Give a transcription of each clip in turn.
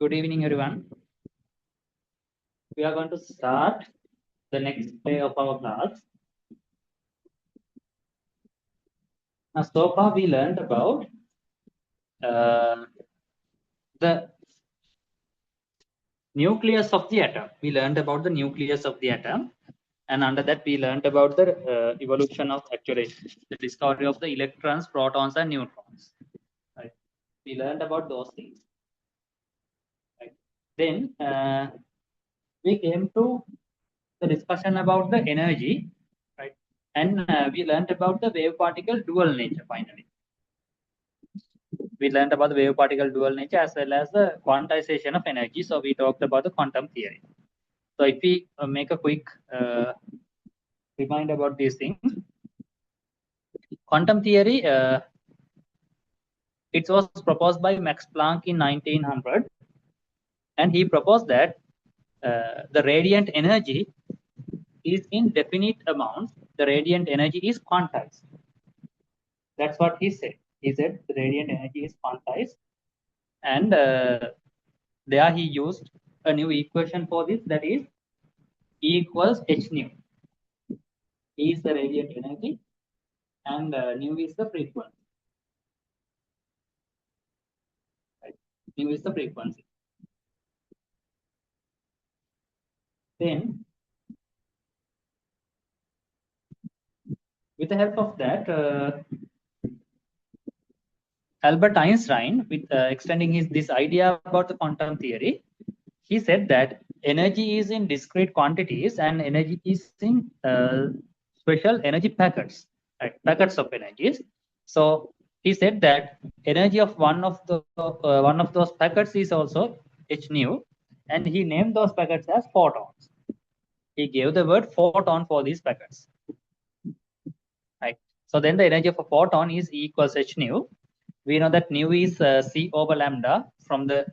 Good evening, everyone. We are going to start the next day of our class. Now, so far we learned about the nucleus of the atom. We learned about the nucleus of the atom, and under that we learned about the evolution of actually the discovery of the electrons, protons, and neutrons. Right? We learned about those things. Right? Then we came to the discussion about the energy, right? And we learned about the wave particle dual nature finally. We learned about the wave particle dual nature as well as the quantization of energy. So we talked about the quantum theory. So if we make a quick remind about these things, quantum theory, it was proposed by Max Planck in 1900, and he proposed that the radiant energy is in definite amounts. The radiant energy is quantized. That's what he said. He said the radiant energy is quantized, and there he used a new equation for this, that is E equals h nu. E is the radiant energy, and nu is the frequency. Right? Nu is the frequency. Then, with the help of that, Albert Einstein, with extending this idea about the quantum theory, he said that energy is in discrete quantities and energy is in special energy packets, right? Packets of energies. So he said that energy of one of those packets is also h nu, and he named those packets as photons. He gave the word photon for these packets, right? So then the energy of a photon is E equals h nu. We know that nu is c over lambda from the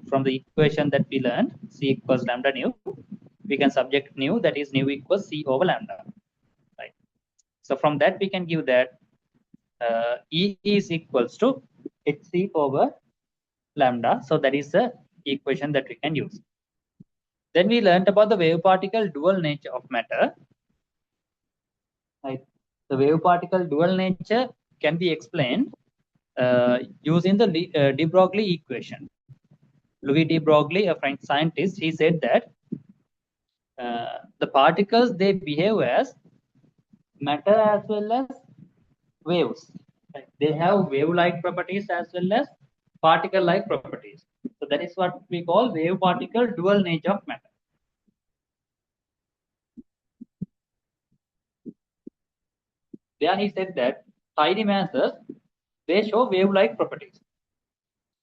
from the equation that we learned, c equals lambda nu. We can subject nu, that is nu equals c over lambda, right? So from that we can give that E is equals to hc over lambda. So that is the equation that we can use. Then we learned about the wave particle dual nature of matter. Right? The wave particle dual nature can be explained using the de Broglie equation. Louis de Broglie, a French scientist, he said that the particles, they behave as matter as well as waves. Right? They have wave-like properties as well as particle-like properties. So that is what we call wave particle dual nature of matter. There he said that tiny masses, they show wave-like properties.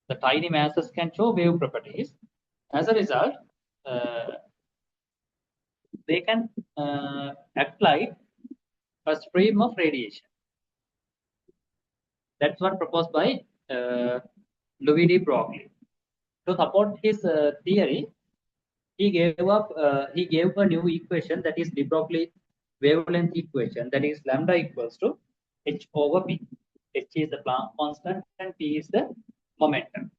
The tiny masses can show wave properties. As a result, uh, they can act like a stream of radiation. That's what proposed by Louis de Broglie. To support his theory, he gave a new equation, that is de Broglie wavelength equation, that is lambda equals to h over p. H is the Planck constant and p is the momentum.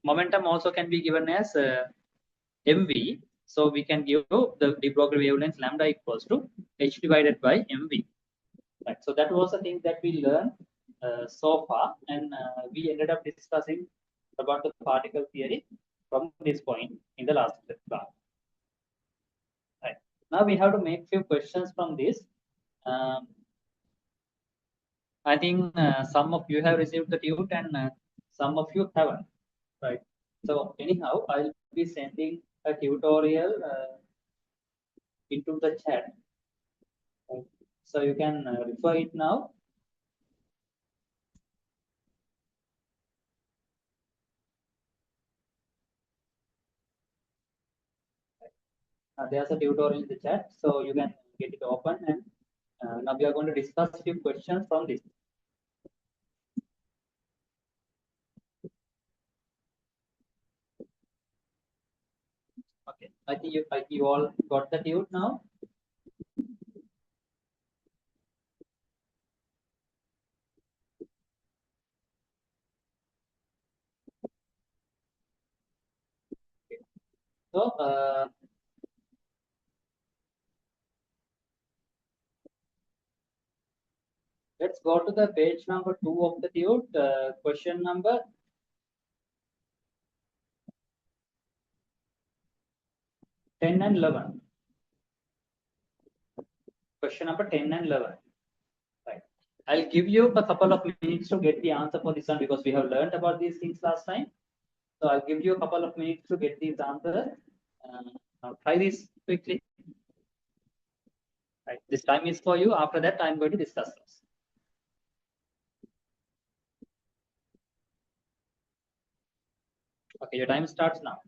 Momentum also can be given as mv. So we can give the de Broglie wavelength lambda equals to h divided by mv. Right. So that was the thing that we learned so far, and we ended up discussing about the particle theory from this point in the last class. Right. Now we have to make few questions from this. Um, I think some of you have received the tute and some of you haven't. Right. So anyhow, I'll be sending a tutorial into the chat. Right. So you can refer it now. There's a tutorial in the chat, so you can get it open, and now we are going to discuss a few questions from this. Okay, I think you all got the tute now. So let's go to the page number 2 of the tute. Question number 10 and 11. Question number 10 and 11. Right. I'll give you a couple of minutes to get the answer for this one because we have learned about these things last time. So I'll give you a couple of minutes to get these answers. Now try this quickly. Right. This time is for you. After that, I'm going to discuss this. Okay, your time starts now.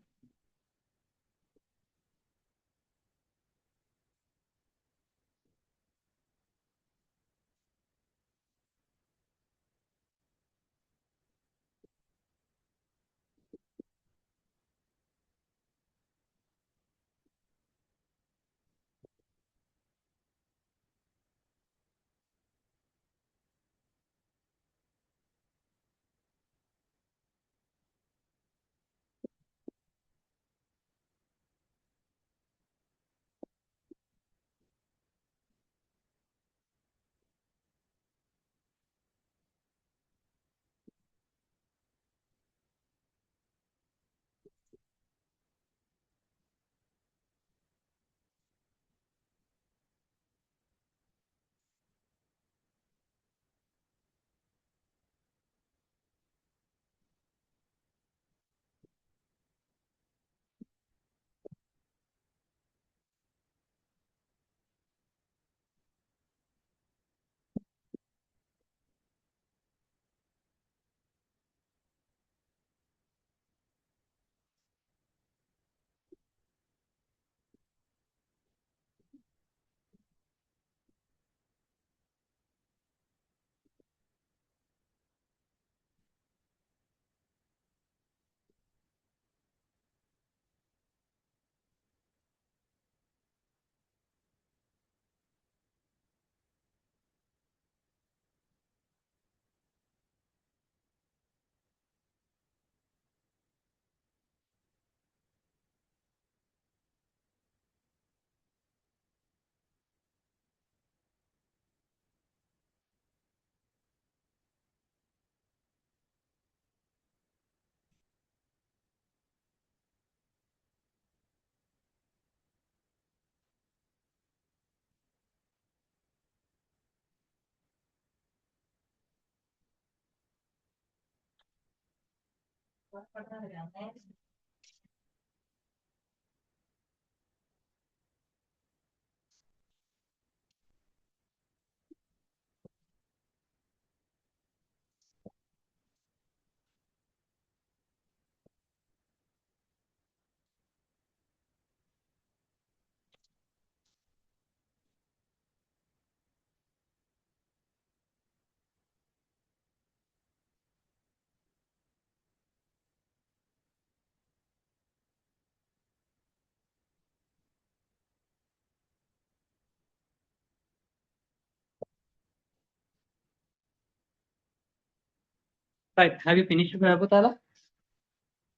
Right. Have you finished, Abutala?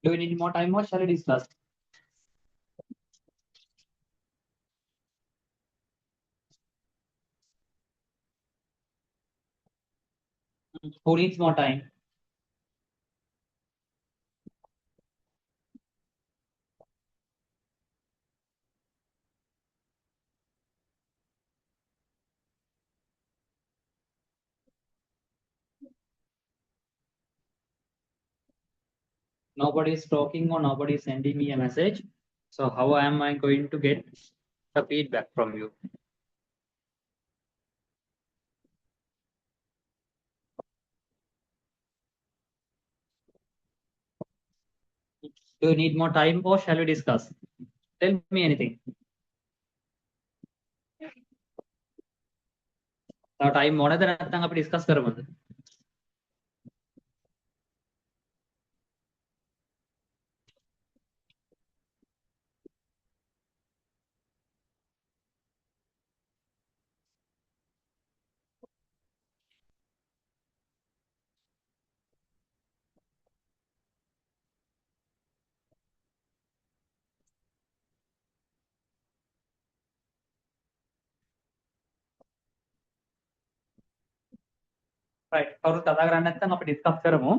Do you need more time or shall I discuss? Who needs more time? Nobody is talking or nobody is sending me a message. So how am I going to get the feedback from you? Do you need more time or shall we discuss? Tell me anything. Time මොනද නැත්නම් අපි discuss කරමුද? right. කවුරු කතා කරන්නේ නැත්නම් අපි discuss කරමු.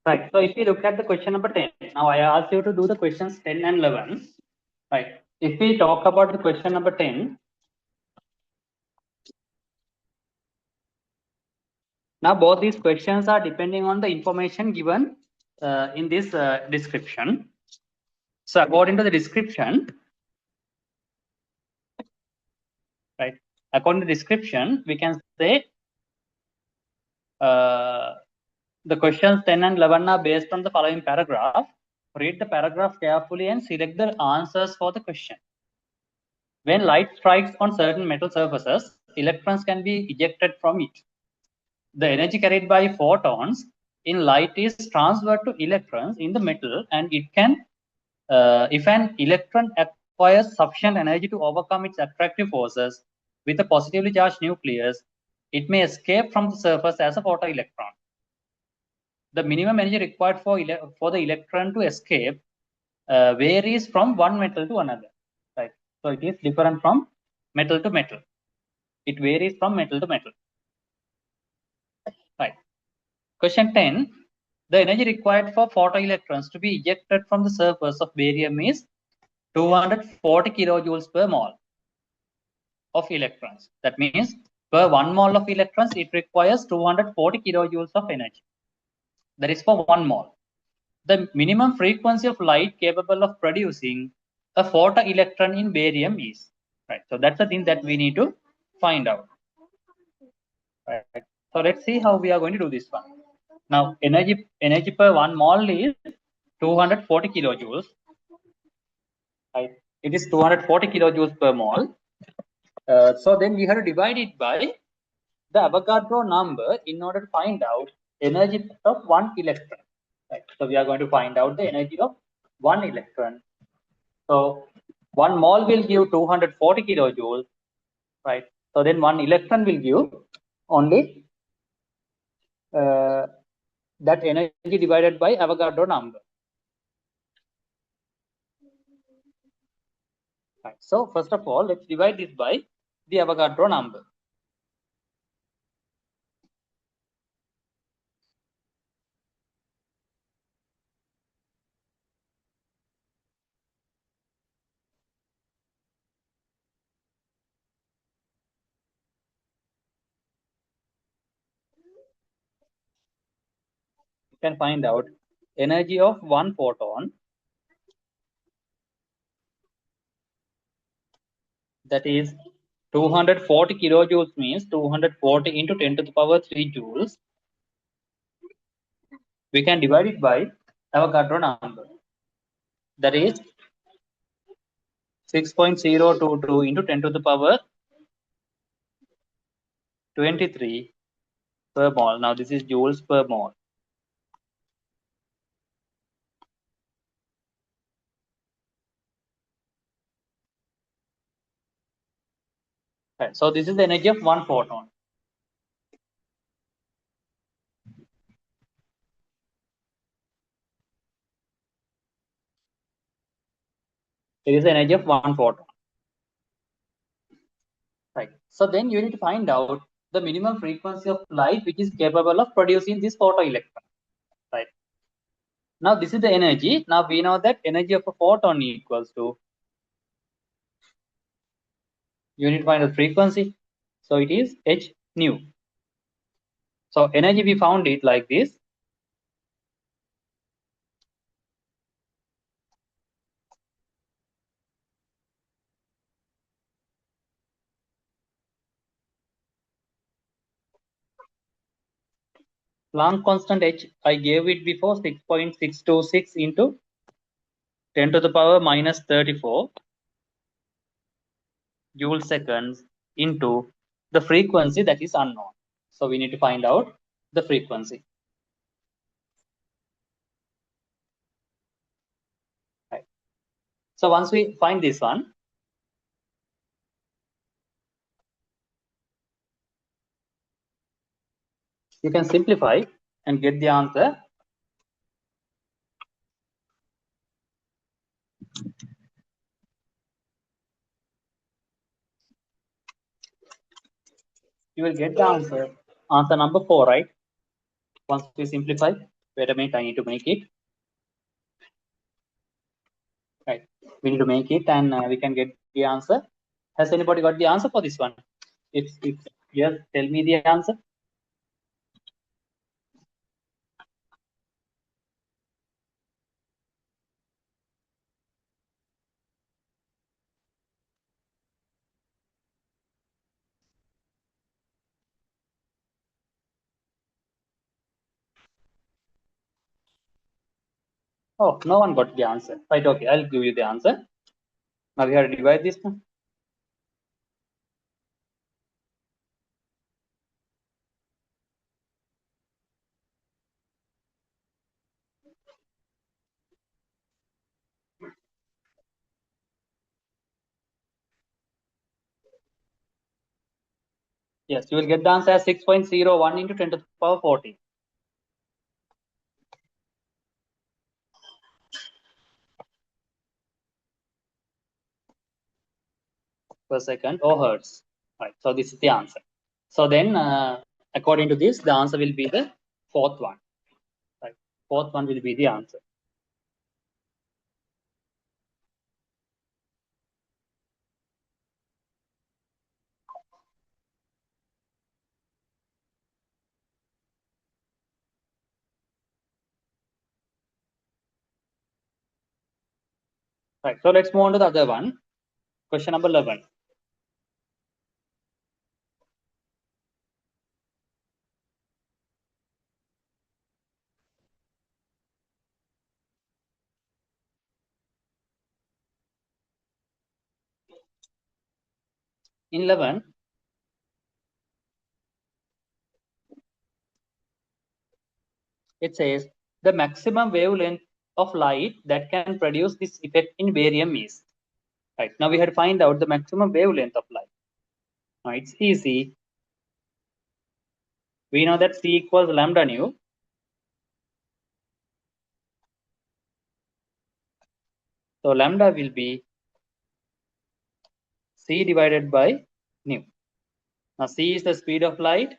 Right. So if you look at the question number 10, now I asked you to do the questions 10 and 11. Right. If we talk about the question number 10, now both these questions are depending on the information given in this description. So according to the description, right? According to the description, we can say the questions 10 and 11 are based on the following paragraph. Read the paragraph carefully and select the answers for the question. When light strikes on certain metal surfaces, electrons can be ejected from it. The energy carried by photons in light is transferred to electrons in the metal, and it can, if an electron acquires sufficient energy to overcome its attractive forces with a positively charged nucleus, it may escape from the surface as a photoelectron. The minimum energy required for the electron to escape varies from one metal to another. Right. So it is different from metal to metal. It varies from metal to metal. Right. Question 10. The energy required for photoelectrons to be ejected from the surface of barium is 240 kilojoules per mole of electrons. That means per 1 mole of electrons, it requires 240 kilojoules of energy. That is for 1 mole. The minimum frequency of light capable of producing a photoelectron in barium is. Right. So that's the thing that we need to find out. Right. So let's see how we are going to do this one. Now energy per 1 mole is 240 kilojoules. Right. It is 240 kilojoules per mole. So then we have to divide it by the Avogadro number in order to find out energy of 1 electron. Right. So we are going to find out the energy of 1 electron. So 1 mole will give 240 kilojoules, right? So then 1 electron will give only that energy divided by Avogadro number. Right. So first of all, let's divide this by the Avogadro number. You can find out energy of 1 photon, that is 240 kilojoules, means 240 into 10 to the power 3 joules. We can divide it by Avogadro number, that is 6.022 into 10 to the power 23 per mole. Now this is joules per mole. Right. So this is the energy of 1 photon. It is the energy of 1 photon. Right. So then you need to find out the minimum frequency of light which is capable of producing this photoelectron. Right. Now this is the energy. Now we know that energy of a photon equals to, you need to find the frequency. So it is h nu. So energy, we found it like this. Planck constant H, I gave it before 6.626 into 10 to the power minus 34 joule seconds into the frequency that is unknown. So we need to find out the frequency. Right. So once we find this one, you can simplify and get the answer. You will get the answer. Answer number 4, right? Once we simplify, wait a minute, I need to make it. Right. We need to make it and we can get the answer. Has anybody got the answer for this one? If yes, tell me the answer. Oh, no one got the answer. Right, okay, I'll give you the answer. Now we have to divide this one. Yes, you will get the answer as 6.01 into 10 to the power 40 per second or hertz. Right, so this is the answer. So then, according to this, the answer will be the fourth one. Right, fourth one will be the answer. Right, so let's move on to the other one. Question number 11. In 11, it says the maximum wavelength of light that can produce this effect in barium is. Right, now we have to find out the maximum wavelength of light. Now it's easy. We know that C equals lambda nu. So lambda will be C divided by nu. Now C is the speed of light.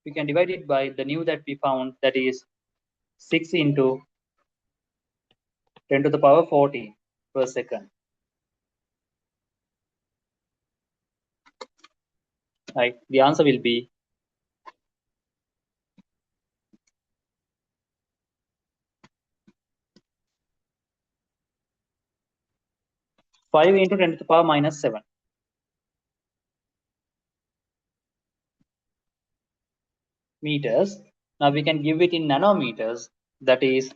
We can divide it by the nu that we found, that is 6 into 10 to the power 40 per second. Right, the answer will be 5 into 10 to the power minus 7 meters. Now we can give it in nanometers, that is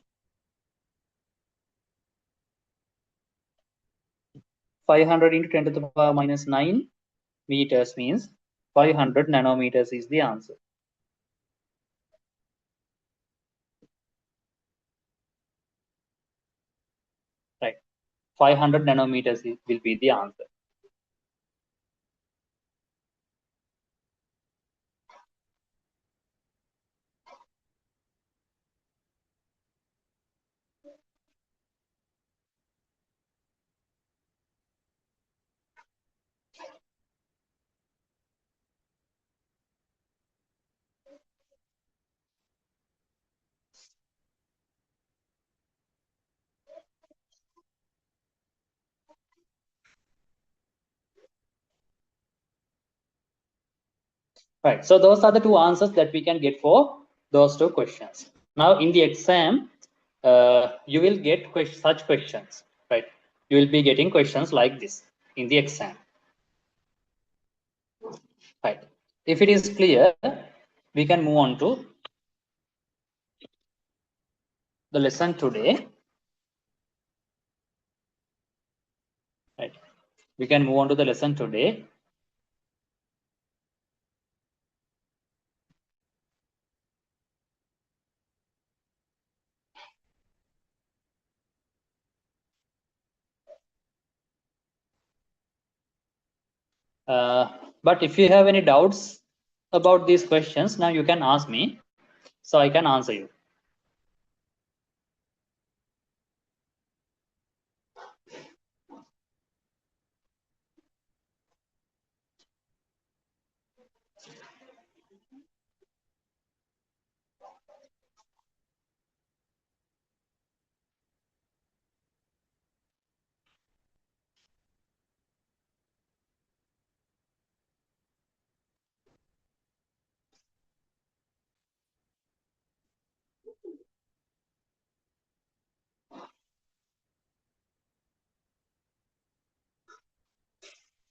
500 into 10 to the power minus 9 meters, means 500 nanometers is the answer. Right, 500 nanometers will be the answer. Right. So those are the two answers that we can get for those two questions. Now in the exam, you will get such questions, right? You will be getting questions like this in the exam, right? If it is clear, we can move on to the lesson today, right? We can move on to the lesson today. But if you have any doubts about these questions, now you can ask me, so I can answer you.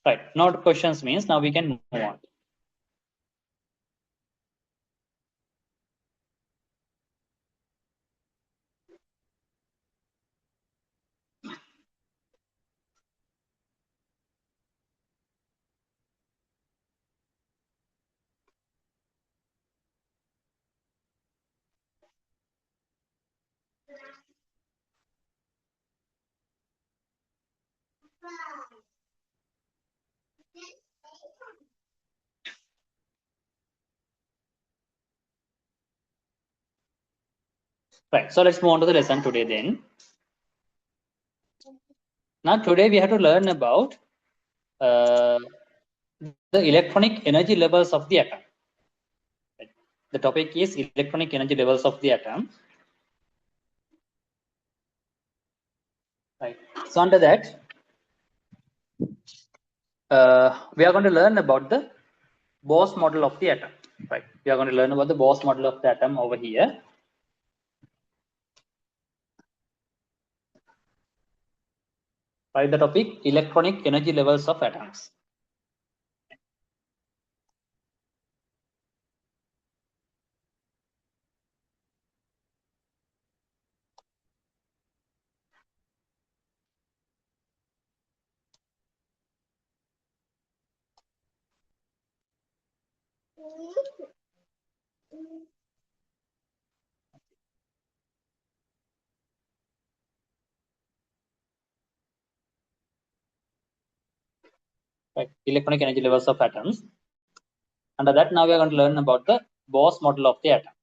Right. Now the questions means now we can move on. Right. So let's move on to the lesson today then. Now today we have to learn about uh, the electronic energy levels of the atom. Right. The topic is electronic energy levels of the atom. Right. So under that, we are going to learn about the Bose model of the atom. Right. We are going to learn about the Bose model of the atom over here. Right. The topic electronic energy levels of atoms. Right. Electronic energy levels of atoms. Under that, now we are going to learn about the Bose model of the atom.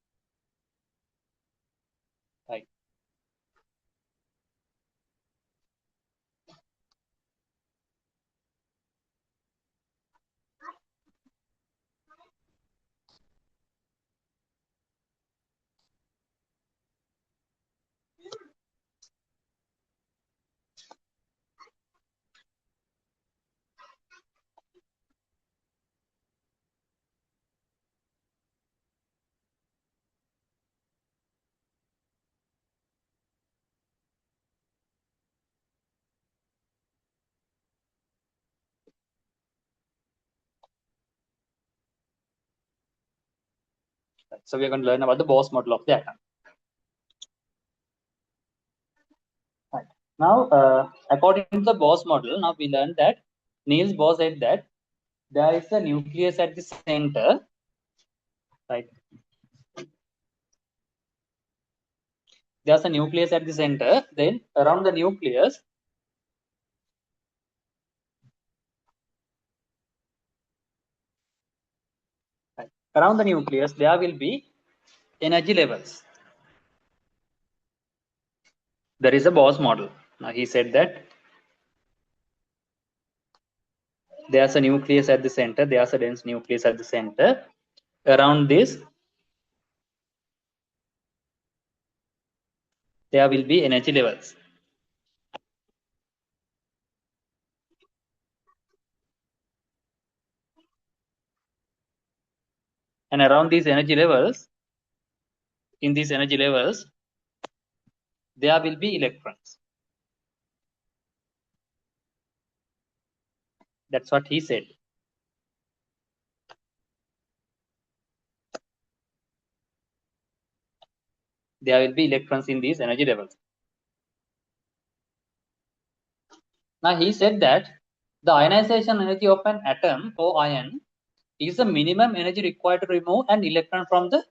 Right. So we are going to learn about the Bose model of the atom. Right. Now, according to the Bose model, now we learned that Niels Bohr said that there is a nucleus at the center, right? There's a nucleus at the center. Then around the nucleus, right, around the nucleus, there will be energy levels. There is a Bose model. Now he said that there's a nucleus at the center. There's a dense nucleus at the center. Around this, there will be energy levels. and around these energy levels, in these energy levels, there will be electrons. That's what he said. There will be electrons in these energy levels. Now he said that the ionization energy of an atom or ion is the minimum energy required to remove an electron from the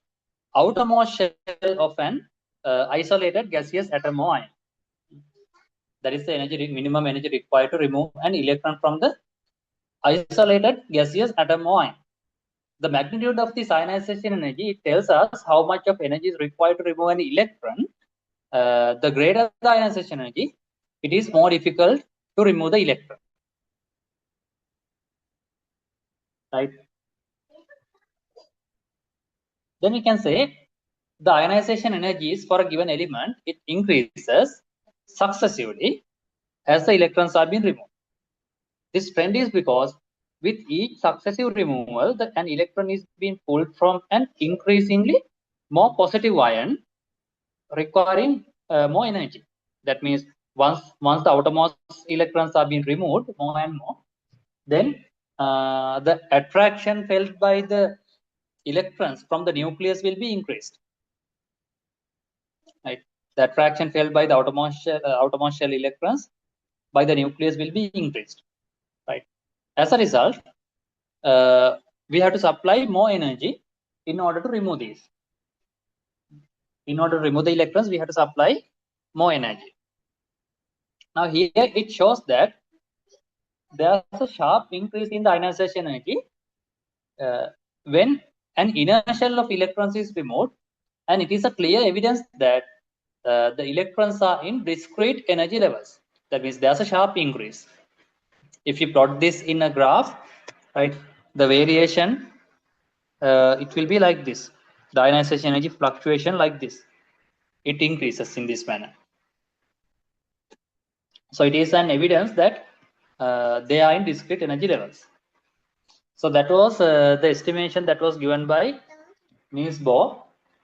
outermost shell of an isolated gaseous atom or ion. That is the minimum energy required to remove an electron from the isolated gaseous atom or ion. The magnitude of this ionization energy, it tells us how much of energy is required to remove an electron. The greater the ionization energy, it is more difficult to remove the electron. Right? Then we can say the ionization energies for a given element, it increases successively as the electrons are being removed. This trend is because with each successive removal, an electron is being pulled from an increasingly more positive ion, requiring more energy. That means once the outermost electrons are being removed more and more, then the attraction felt by the electrons from the nucleus will be increased. Right? The attraction felt by the outermost shell electrons by the nucleus will be increased. Right? As a result, we have to supply more energy in order to remove these. In order to remove the electrons, we have to supply more energy. Now here it shows that there's a sharp increase in the ionization energy when an inner shell of electrons is removed, and it is a clear evidence that the electrons are in discrete energy levels. That means there's a sharp increase. If you plot this in a graph, right, the variation, it will be like this. The ionization energy fluctuation like this. It increases in this manner. So it is an evidence that they are in discrete energy levels. So that was the estimation that was given by Niels Bohr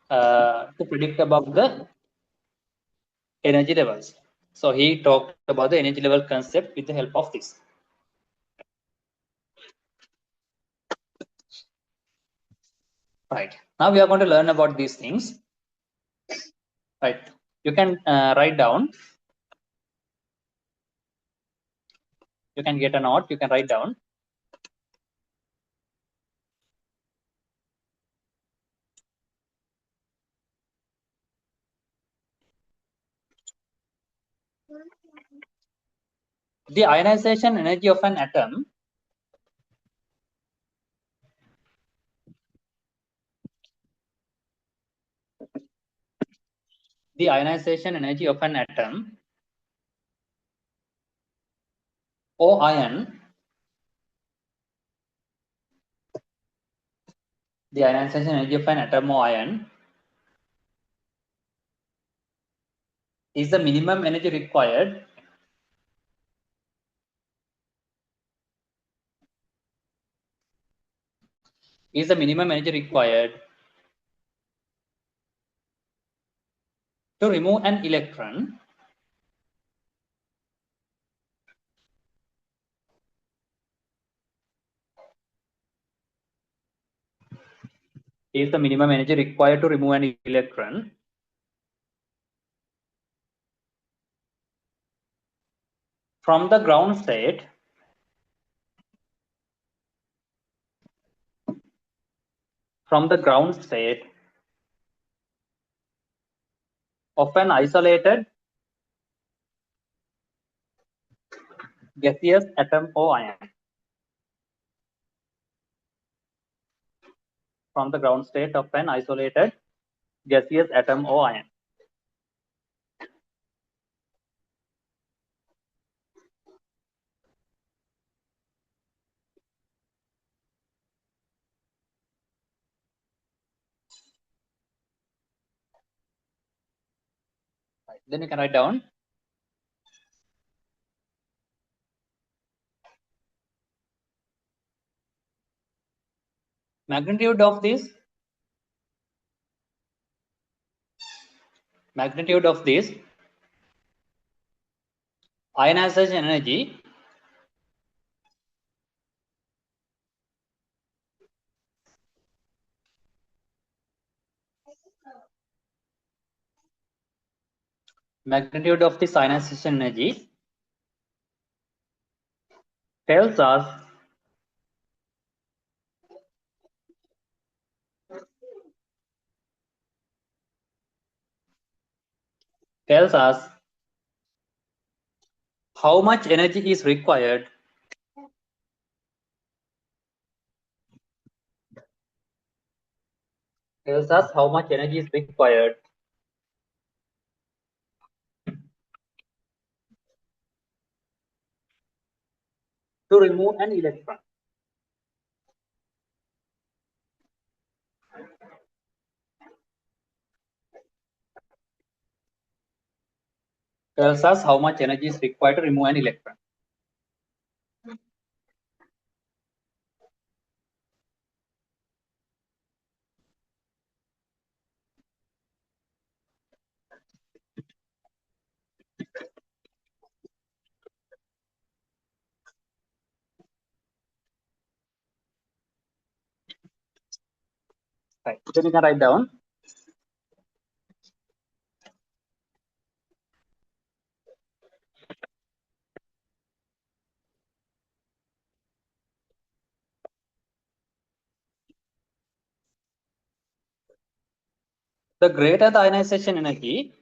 to predict about the energy levels. So he talked about the energy level concept with the help of this. Right. Now we are going to learn about these things. Right. You can write down. You can get a note. You can write down. The ionization energy of an atom the ionization energy of an atom or ion, the ionization energy of an atom or ion is the minimum energy required to remove an electron is the minimum energy required to remove an electron from the ground state of an isolated gaseous atom or ion. From the ground state of an isolated gaseous atom or ion. Right. Then you can write down magnitude of this magnitude of this ionization energy magnitude of this ionization energy tells us how much energy is required tells us how much energy is required to remove an electron. Tells us how much energy is required to remove an electron. Right. Then you can write down the greater the ionization energy,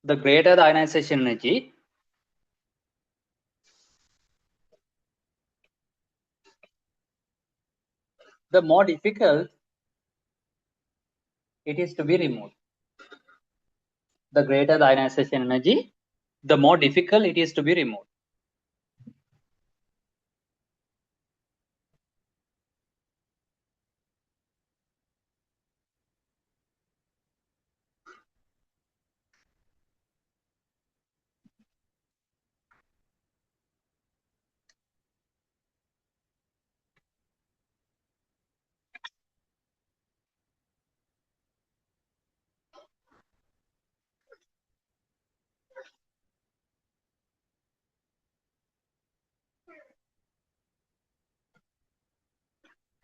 the greater the ionization energy, the more difficult it is to be removed. The greater the ionization energy, the more difficult it is to be removed.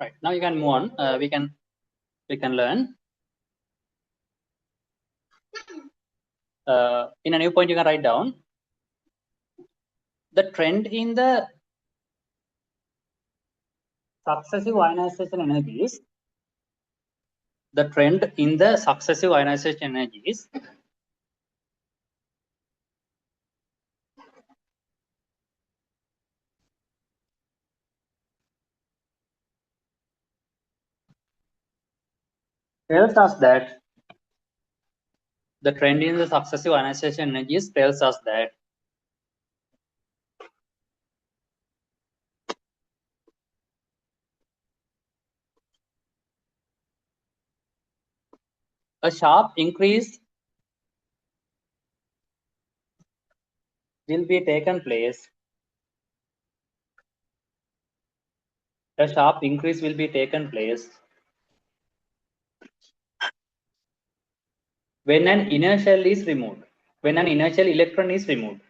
Right. Now you can move on. We can learn. In a new point, you can write down the trend in the successive ionization energies. The trend in the successive ionization energies tells us that the trend in the successive ionization energies tells us that a sharp increase will be taken place. A sharp increase will be taken place when an inertial is removed, when an inertial electron is removed.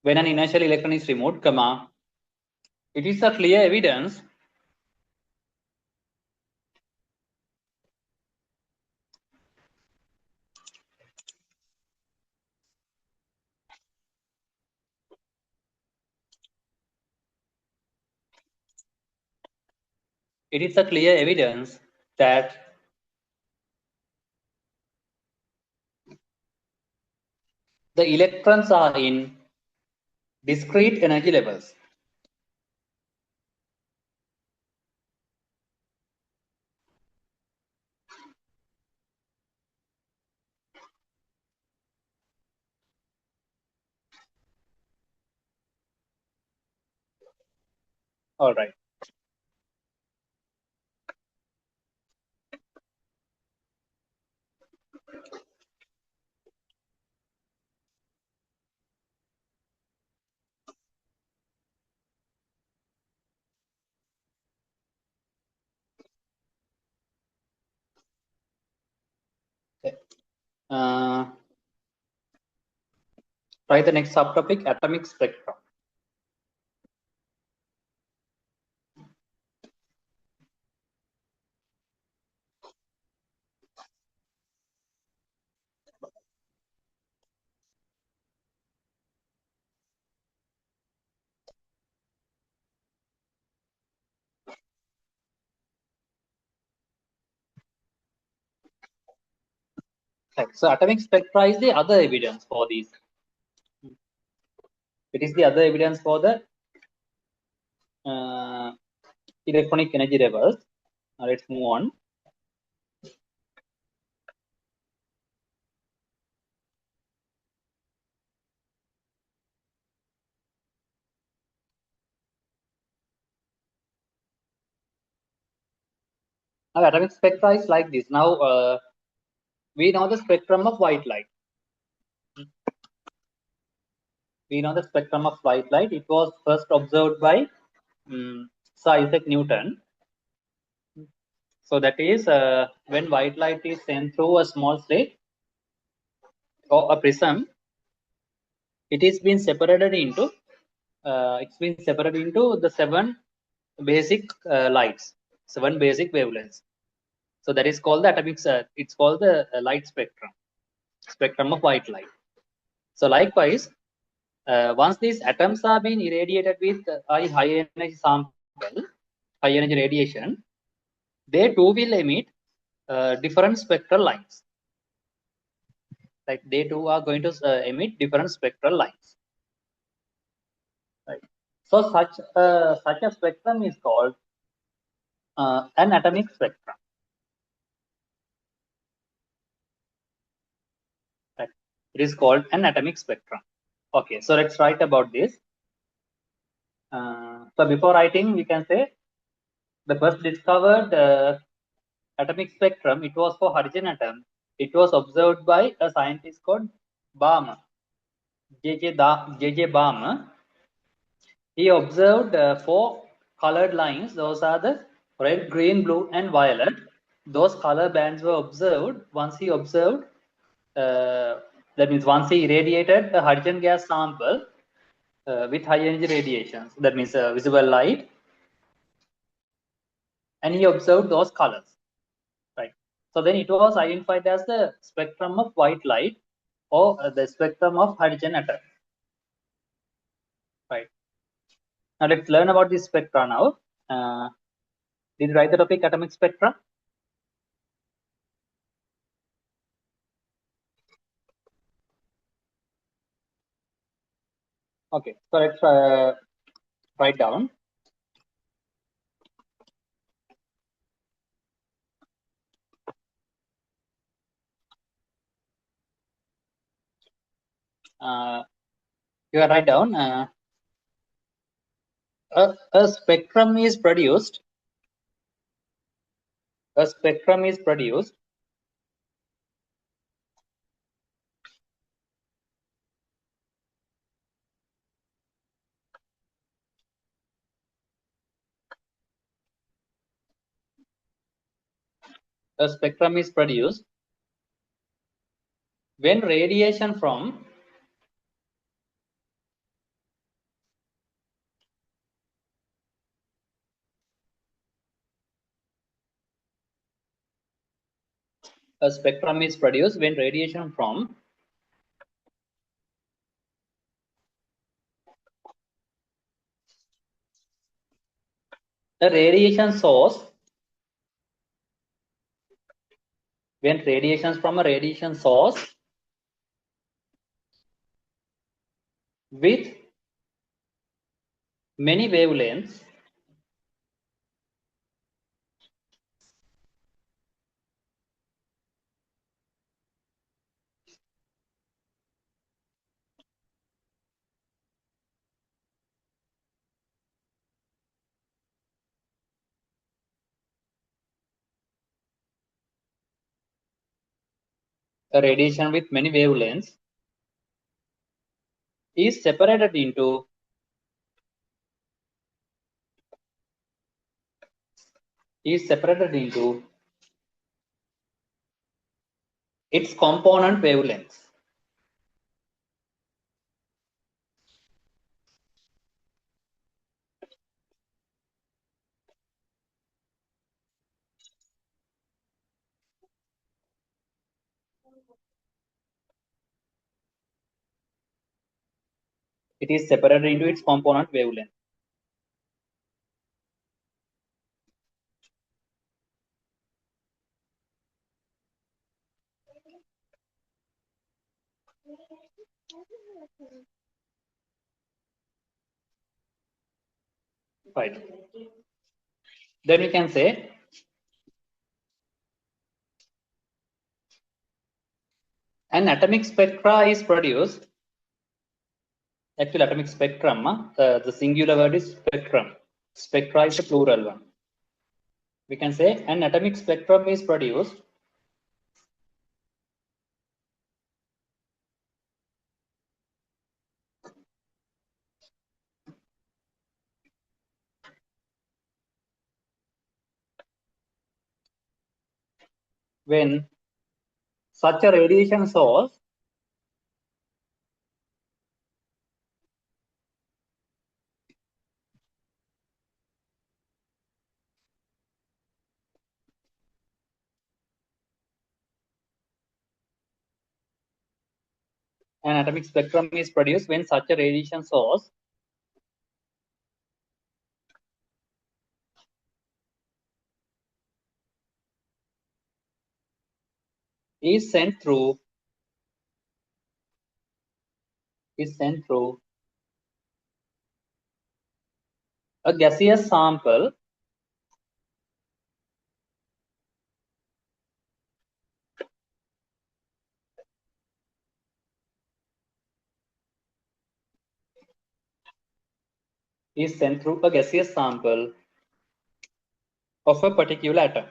When an inertial electron is removed, comma, it is a clear evidence it is a clear evidence that the electrons are in discrete energy levels. All right. Okay. Try the next subtopic, atomic spectrum. Right. So atomic spectra is the other evidence for these. It is the other evidence for the electronic energy levels. Let's move on. Now, atomic spectra is like this. Now, we know the spectrum of white light. We know the spectrum of white light. It was first observed by Sir Isaac Newton. So that is when white light is sent through a small slit or a prism, it is been separated into the seven basic lights, seven basic wavelengths. So that is called the atomic. It's called the light spectrum of white light. So likewise, once these atoms are being irradiated with high energy sample, high energy radiation, they too will emit different spectral lines. Like they too are going to emit different spectral lines. Right. So such a spectrum is called an atomic spectrum. Right. It is called an atomic spectrum. Okay, so let's write about this. So before writing, we can say the first discovered atomic spectrum. It was for hydrogen atom. It was observed by a scientist called Balmer, J.J. Balmer. He observed four colored lines. Those are the red, green, blue, and violet. Those color bands were observed once he observed. That means once he irradiated a hydrogen gas sample with high energy radiations. That means visible light, and he observed those colors. Right. So then it was identified as the spectrum of white light or the spectrum of hydrogen atom. Right. Now let's learn about this spectra now. Did you write the topic atomic spectra? Okay, so let's write down. You write down a spectrum is produced. A spectrum is produced a spectrum is produced when radiation from a spectrum is produced when radiation from a radiation source when radiations from a radiation source with many wavelengths a radiation with many wavelengths is separated into its component wavelengths. It is separated into its component wavelength. Right. Then we can say an atomic spectra is produced. Actually, atomic spectrum, the singular word is spectrum. Spectra is a plural one. We can say an atomic spectrum is produced when such a radiation source an atomic spectrum is produced when such a radiation source is sent through a gaseous sample of a particular atom.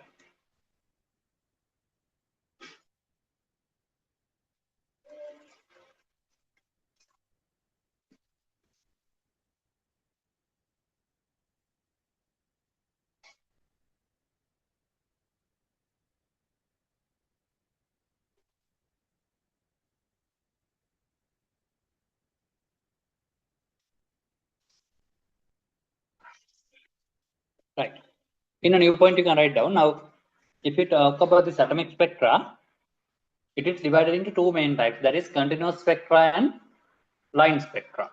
Right. In a new point, you can write down. Now, if you talk about this atomic spectra, it is divided into two main types. That is continuous spectra and line spectra.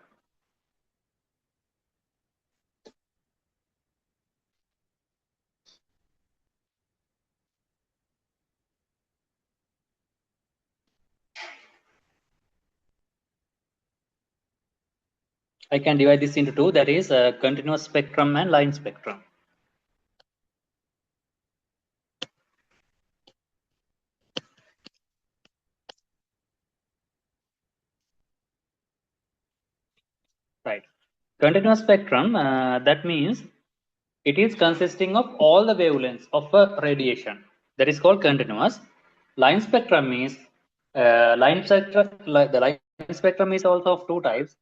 I can divide this into two. That is continuous spectrum and line spectrum. Right. Continuous spectrum, that means it is consisting of all the wavelengths of a radiation. That is called continuous. Line spectrum means the line spectrum is also of two types.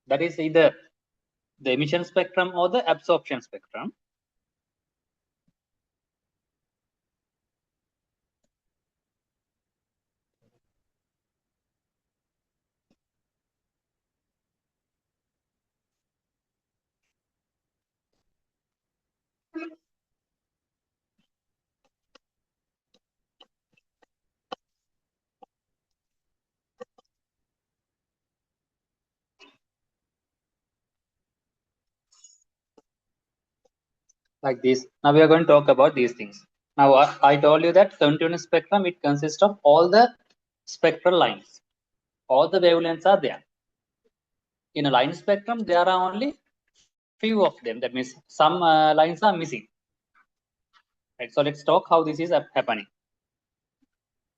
That is either the emission spectrum or the absorption spectrum. Like this. Now we are going to talk about these things. Now I told you that continuous spectrum, it consists of all the spectral lines. All the wavelengths are there. In a line spectrum, there are only few of them. That means some lines are missing. Right. So let's talk how this is happening.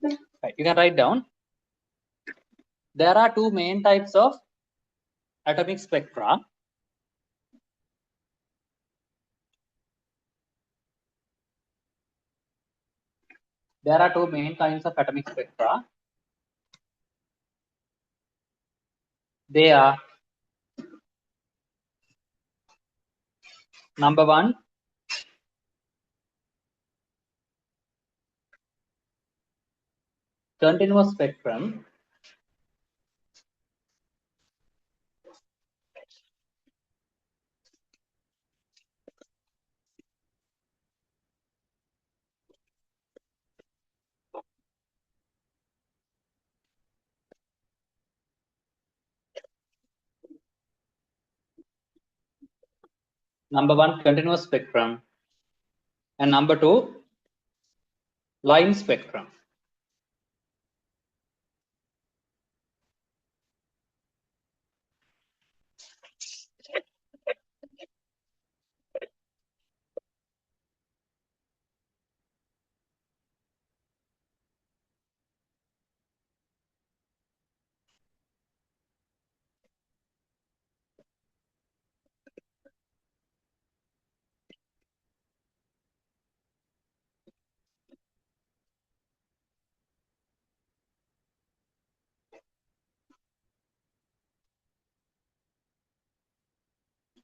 Right. You can write down. There are two main types of atomic spectra. There are two main kinds of atomic spectra. They are number one, continuous spectrum. Number one, continuous spectrum. And number two, line spectrum.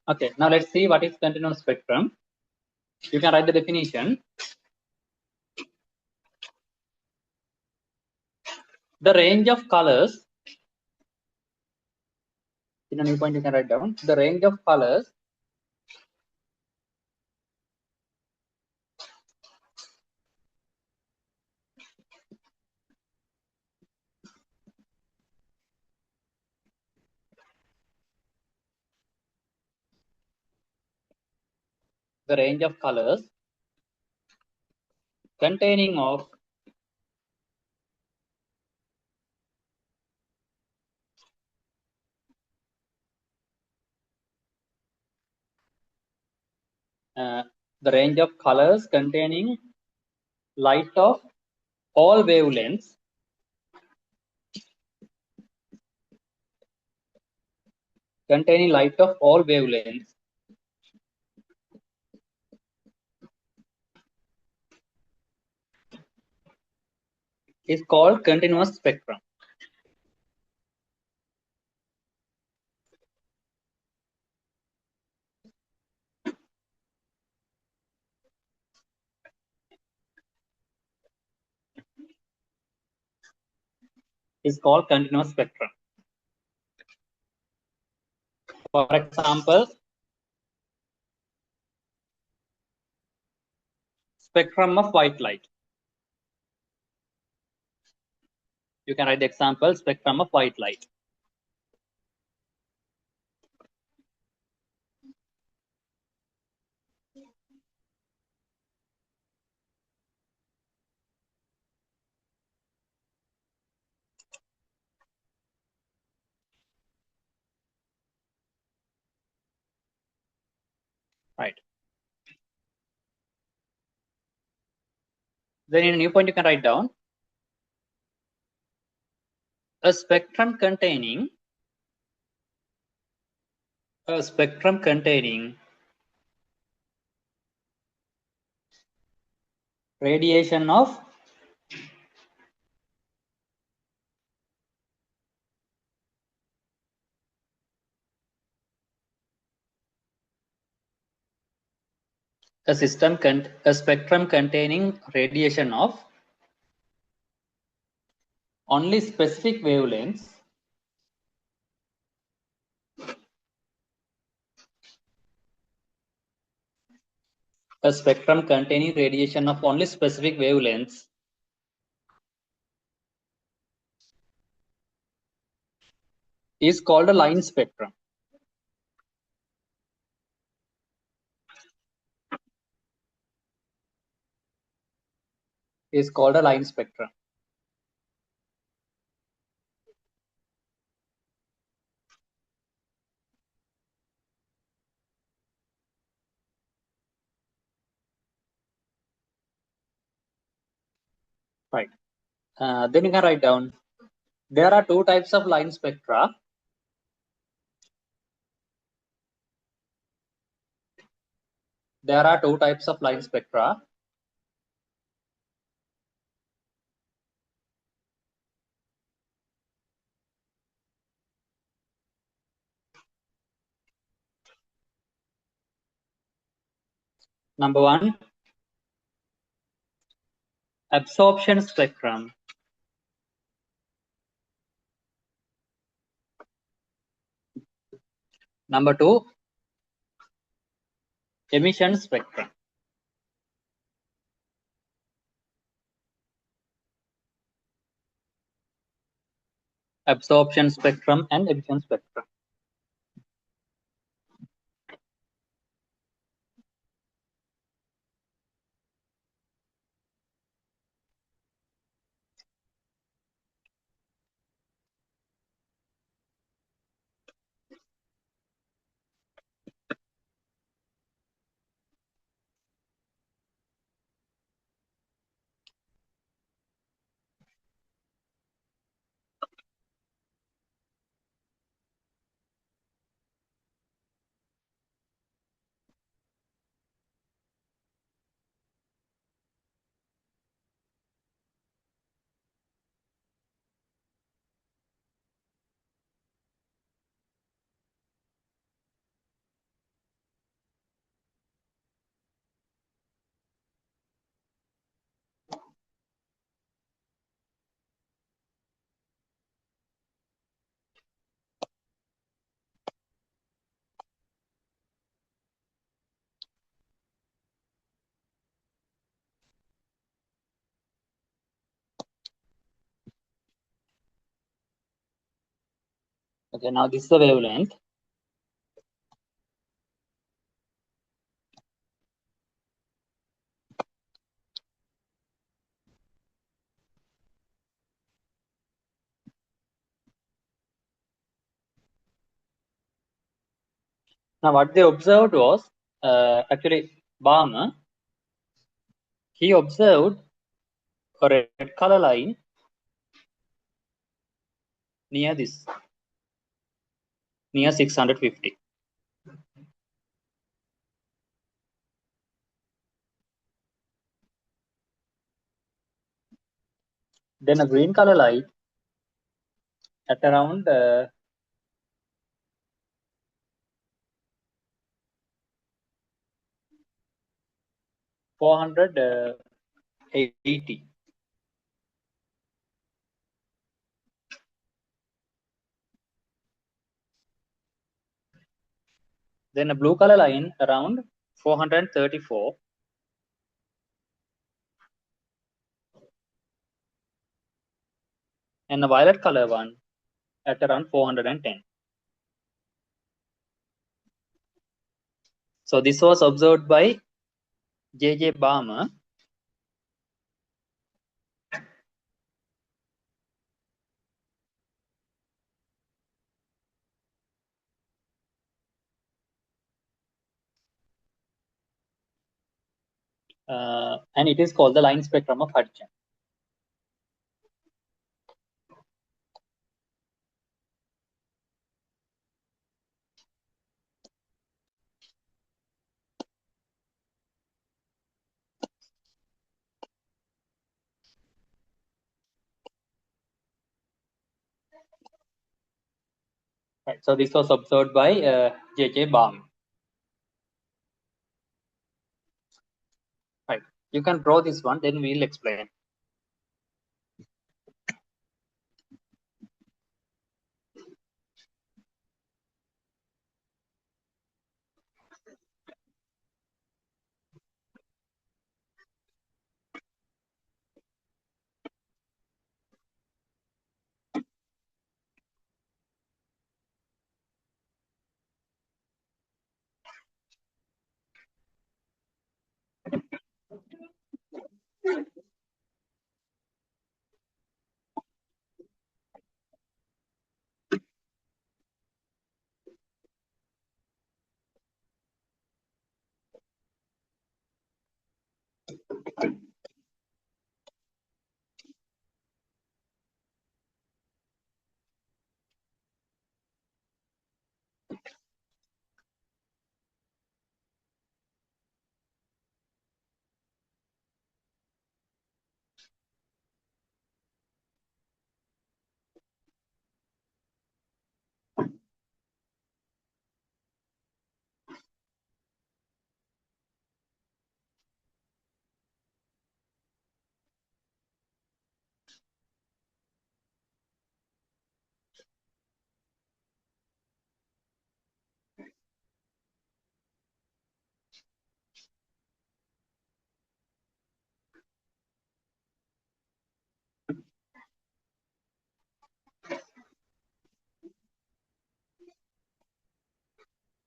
Okay, now let's see what is continuous spectrum. You can write the definition. The range of colors, in a new point you can write down, the range of colors containing of the range of colors containing light of all wavelengths is called continuous spectrum. Is called continuous spectrum. For example, spectrum of white light. You can write the example, spectrum of white light. Right. Then in a new point you can write down a spectrum containing radiation of a spectrum containing radiation of only specific wavelengths a spectrum containing radiation of only specific wavelengths is called a line spectrum. Is called a line spectrum. Right. Then you can write down there are two types of line spectra. There are two types of line spectra. Number one, absorption spectrum. Number two, emission spectrum. Absorption spectrum and emission spectrum. Okay, now this is the wavelength. Now what they observed was, actually Balmer, he observed a red color line near this, near 650. Then a green color light at around 480. Then a blue color line around 434. And a violet color one at around 410. So this was observed by J.J. Balmer. And it is called the line spectrum of hydrogen. Right. So this was observed by J.J. Balmer. Right. You can draw this one, then we'll explain.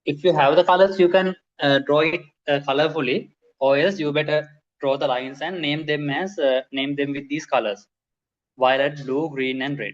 if you have the colors, you can draw it colorfully, or else you better draw the lines and name them as name them with these colors: violet, blue, green, and red.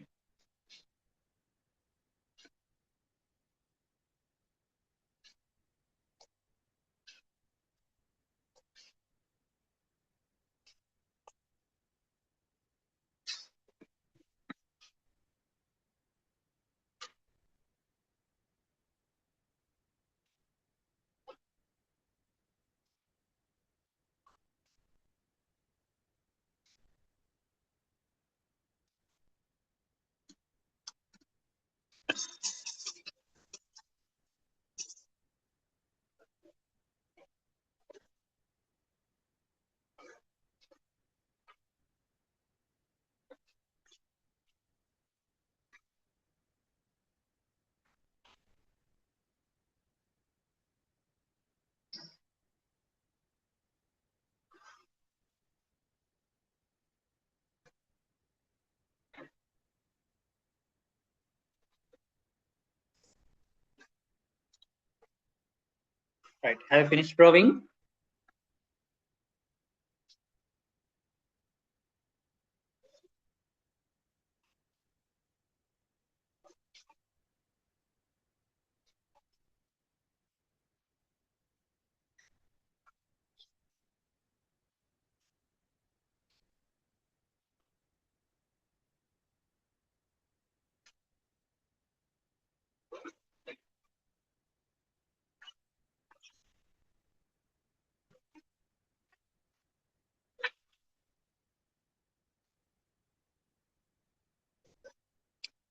Right. Have you finished drawing?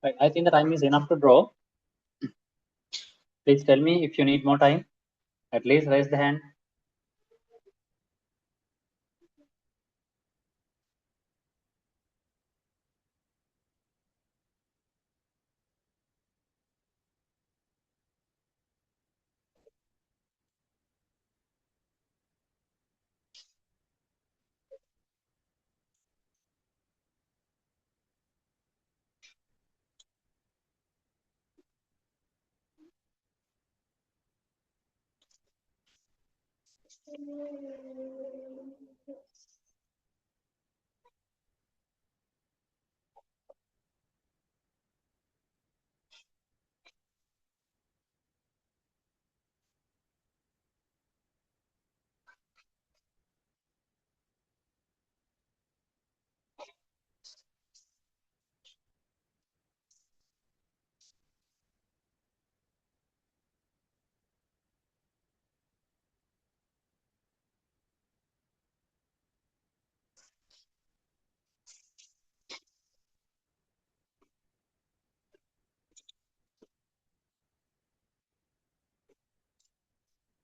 Right. I think the time is enough to draw. Please tell me if you need more time. At least raise the hand.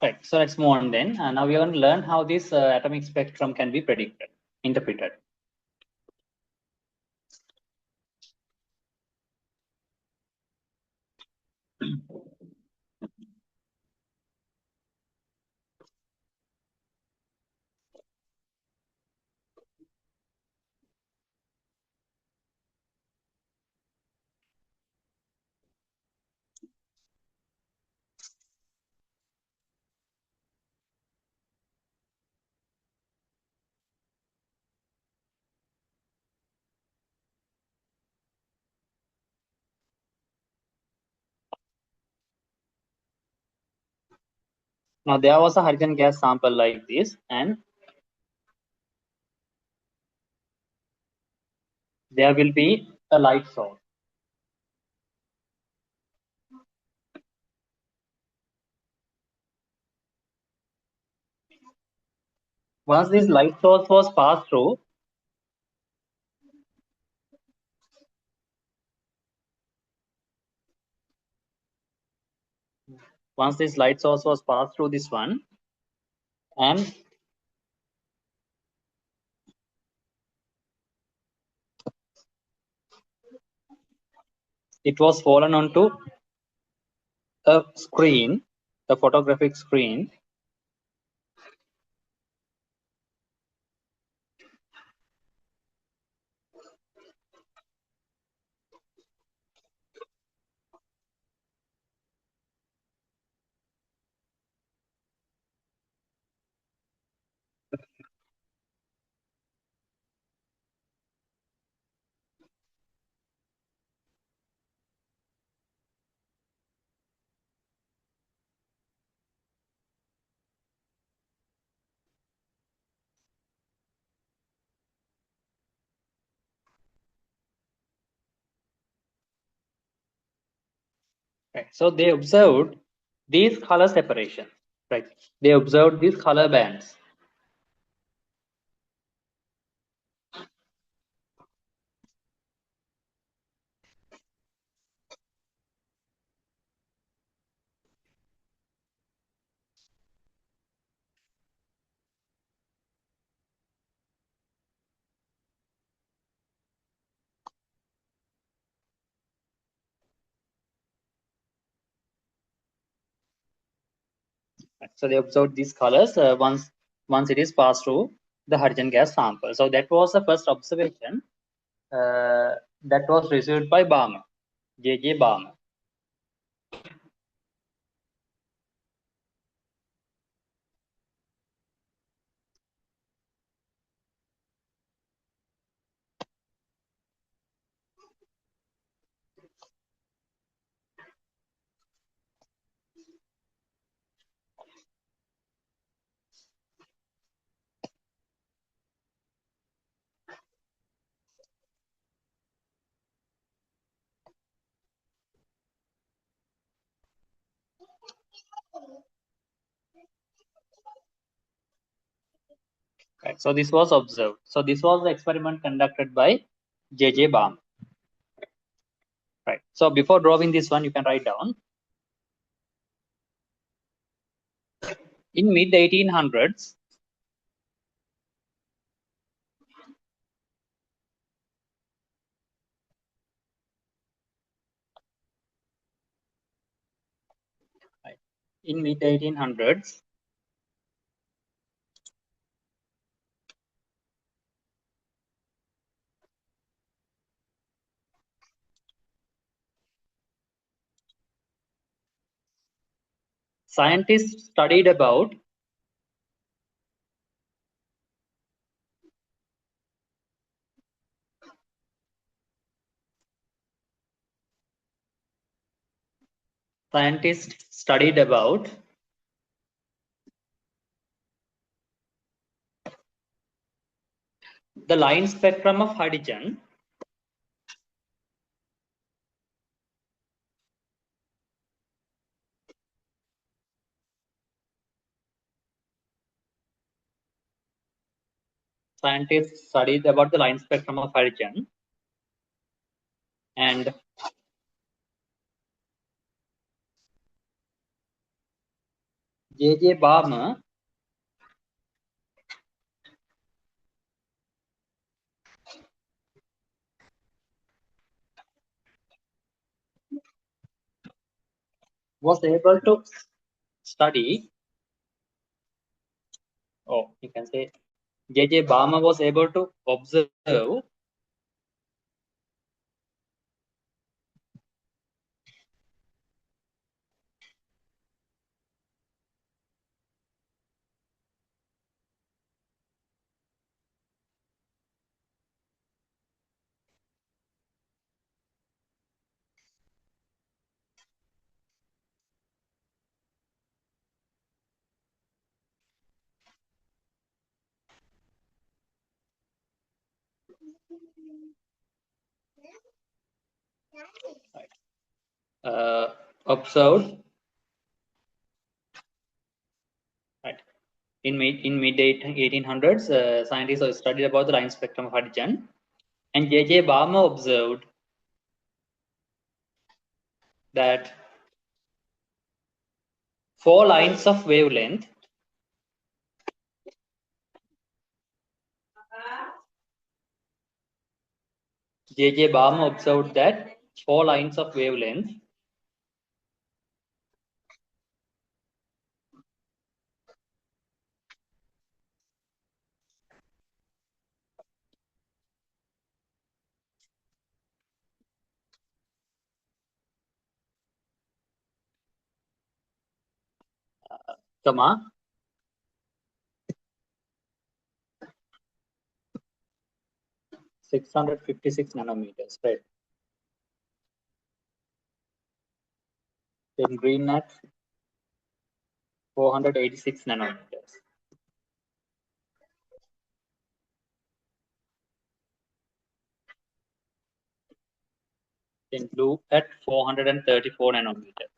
Right. So let's move on then. Now we are going to learn how this atomic spectrum can be predicted, interpreted. Now there was a hydrogen gas sample like this, and there will be a light source. Once this light source was passed through, once this light source was passed through this one, and it was fallen onto a screen, a photographic screen. Right. So they observed these color separation. Right. They observed these color bands. Right. So they observed these colors once it is passed through the hydrogen gas sample. So that was the first observation that was received by Balmer, J.J. Balmer. Right. So this was observed. So this was the experiment conducted by J.J. Balmer. Right. So before drawing this one, you can write down. In mid 1800s, right, in mid 1800s, scientists studied about the line spectrum of hydrogen. Scientists studied about the line spectrum of hydrogen, and J.J. Balmer was able to study, or you can say J.J. Balmer was able to observe uh, observed right, in mid 1800s, scientists studied about the line spectrum of hydrogen, and J.J. Balmer observed that 4 lines of wavelength J.J. Balmer observed that 4 lines of wavelength comma 656 nanometers, right? In green at 486 nanometers. then blue at 434 nanometers.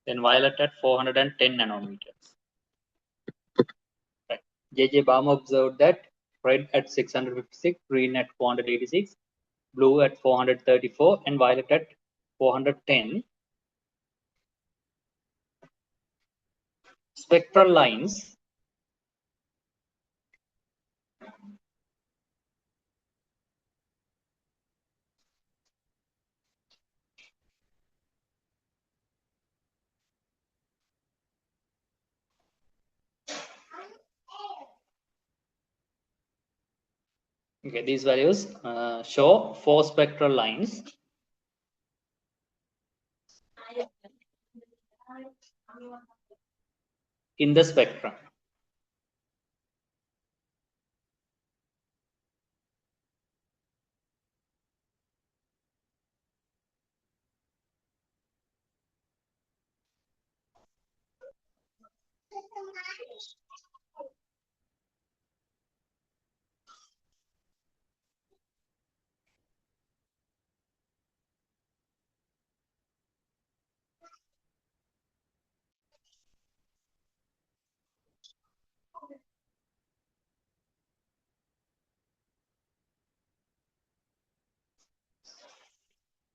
Then violet at 410 nanometers. Right. J.J. Baum observed that red at 656, green at 486, blue at 434, and violet at 410. Spectral lines Okay, these values show 4 spectral lines. In the spectrum.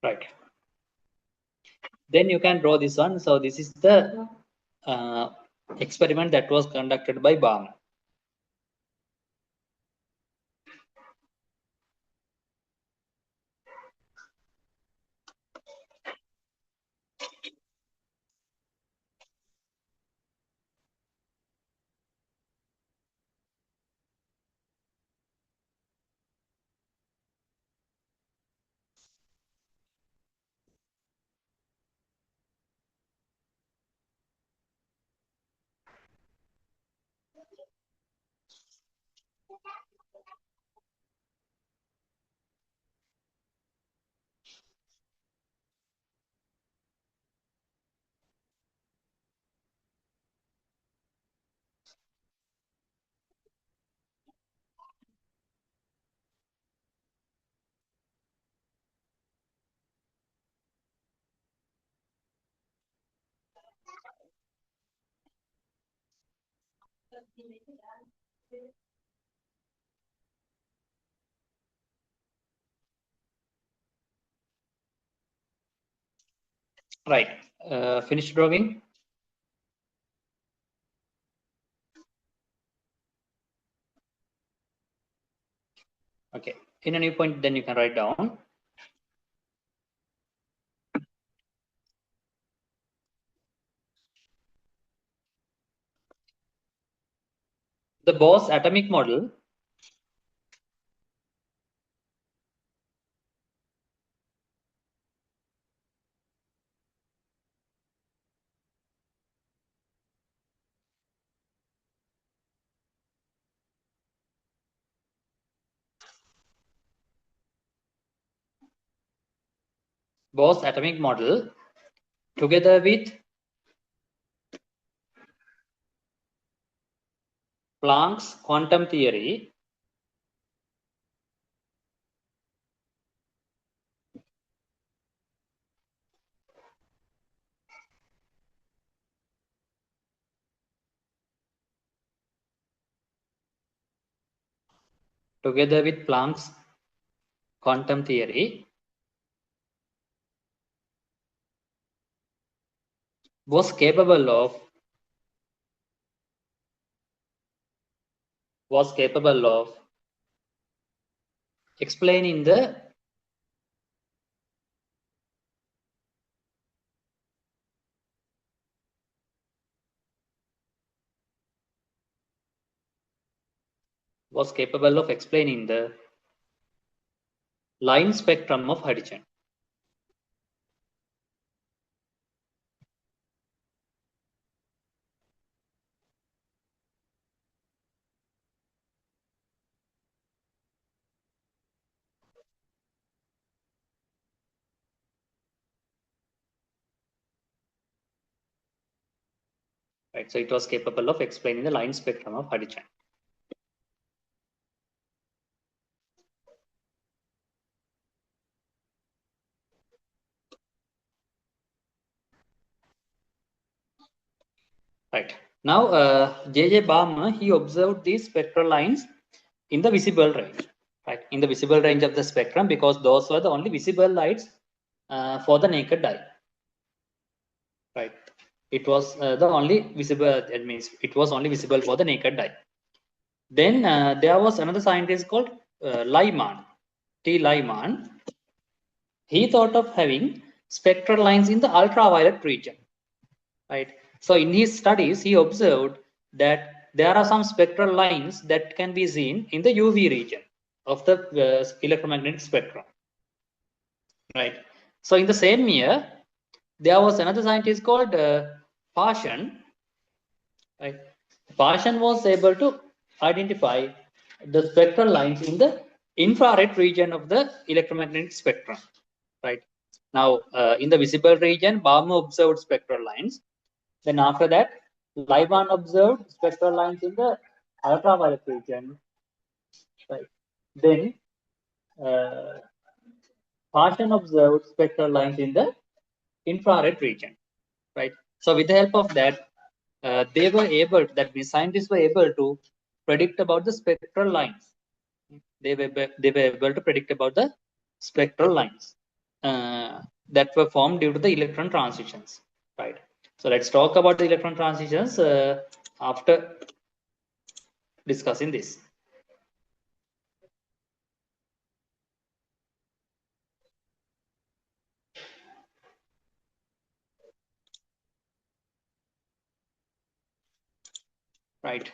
Right. Then you can draw this one. So this is the experiment that was conducted by Baum. Right. Finish drawing. Okay. In a new point, then you can write down. The Bose atomic model together with Planck's quantum theory was capable of explaining the line spectrum of hydrogen. Right, so it was capable of explaining the line spectrum of hydrogen. Right. Now, J.J. Balmer, he observed these spectral lines in the visible range, right? In the visible range of the spectrum, because those were the only visible lights for the naked eye, right? It was the only visible, that means it was only visible for the naked eye. Then there was another scientist called Lyman, T. Lyman. He thought of having spectral lines in the ultraviolet region, right? So in his studies, he observed that there are some spectral lines that can be seen in the UV region of the electromagnetic spectrum, right? So in the same year, there was another scientist called Parshan, right? Parshan was able to identify the spectral lines in the infrared region of the electromagnetic spectrum, right? Now, in the visible region, Balmer observed spectral lines. Then after that, Lyman observed spectral lines in the ultraviolet region. Right. Then uh, Parshan observed spectral lines in the infrared region. Right. So with the help of that, they were able, that the scientists were able to predict about the spectral lines. They were able to predict about the spectral lines that were formed due to the electron transitions. Right. So let's talk about the electron transitions after discussing this. Right.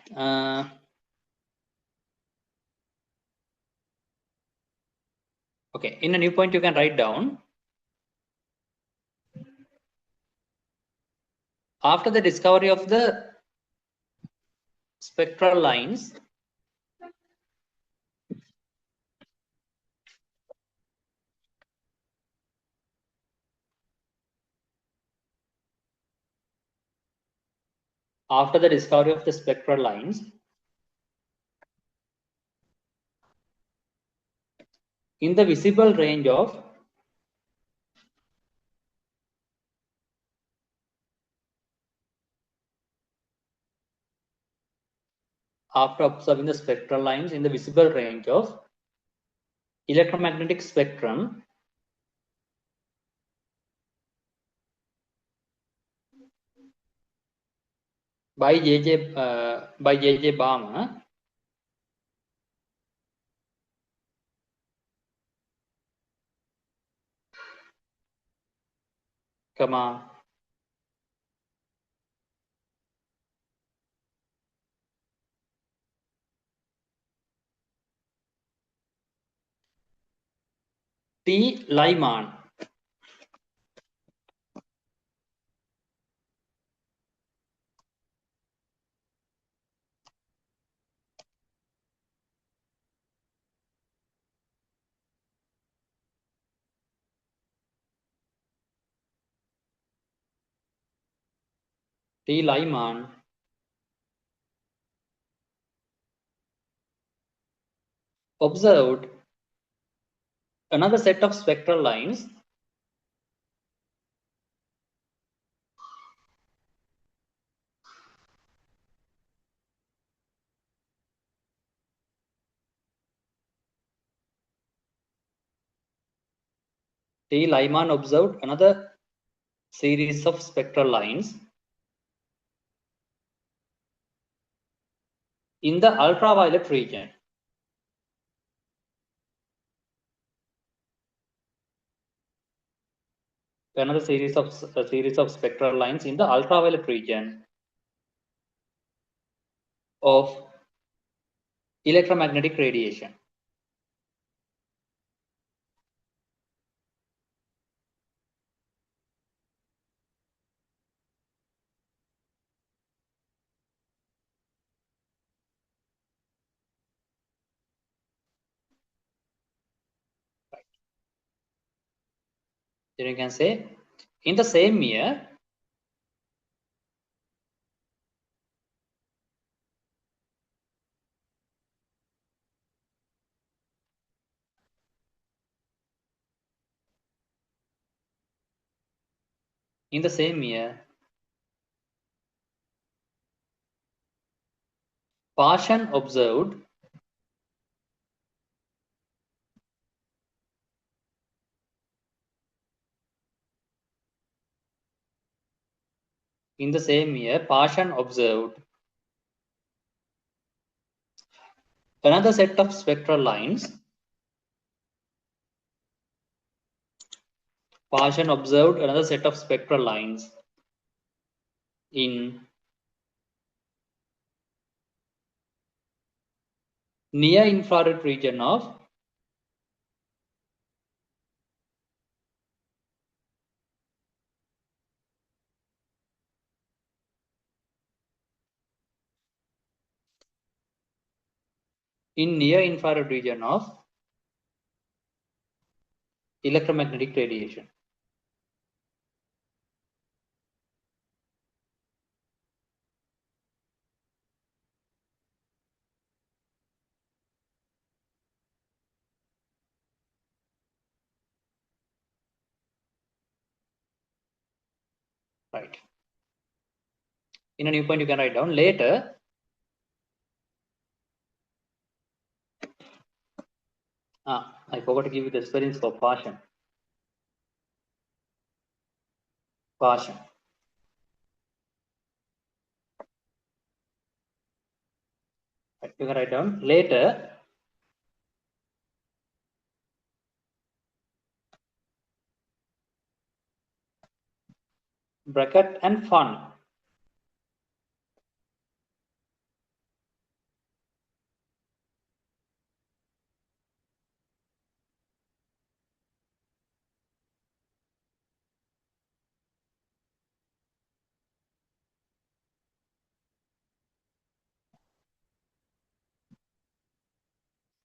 Okay. In a new point, you can write down after the discovery of the spectral lines. After the discovery of the spectral lines, in the visible range of after observing the spectral lines in the visible range of electromagnetic spectrum by J.J. Balmer, comma, T. Lyman. T. Lyman observed another set of spectral lines T. Lyman observed another series of spectral lines in the ultraviolet region. Another series of spectral lines in the ultraviolet region of electromagnetic radiation. Then you can say, in the same year, in the same year, Paschen observed in the same year, Paschen observed another set of spectral lines. Paschen observed another set of spectral lines in near infrared region of electromagnetic radiation. Right. In a new point, you can write down later. I forgot to give you the spellings for Paschen. Paschen. Right. You can write down later. Brackett and Fund.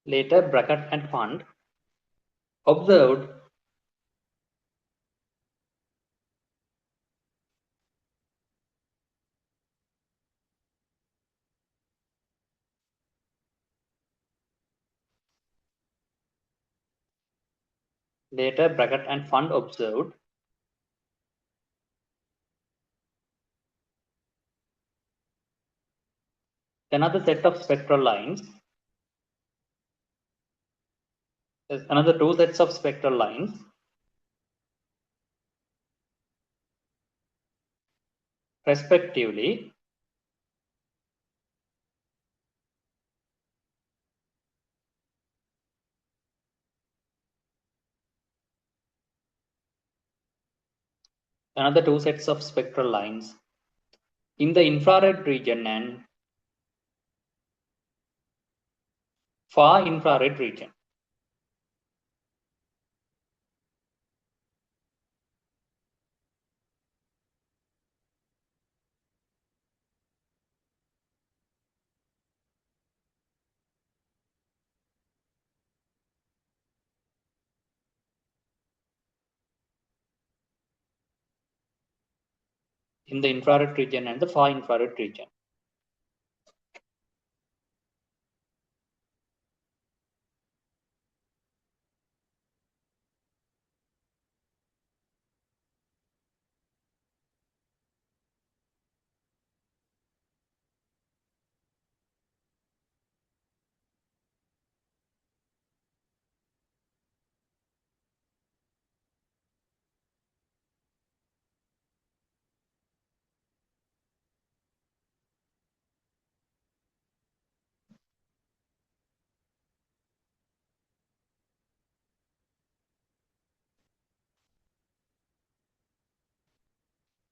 Later, Brackett and Fund observed another set of spectral lines. There's another two sets of spectral lines respectively another two sets of spectral lines in the infrared region and far infrared region. In the infrared region and the far infrared region.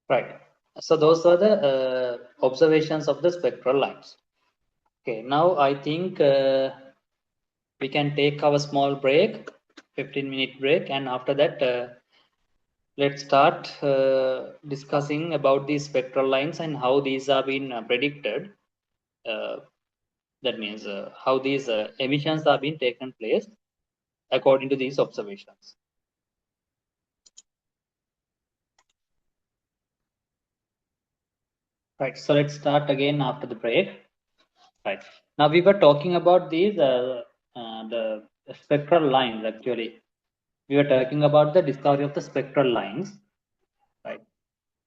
Right. So those are the observations of the spectral lines. Okay, now I think we can take our small break, 15-minute break, and after that, let's start discussing about these spectral lines and how these are being predicted. That means how these emissions are being taken place according to these observations. Right, so let's start again after the break. Right, now we were talking about these the spectral lines. Actually, we were talking about the discovery of the spectral lines. Right,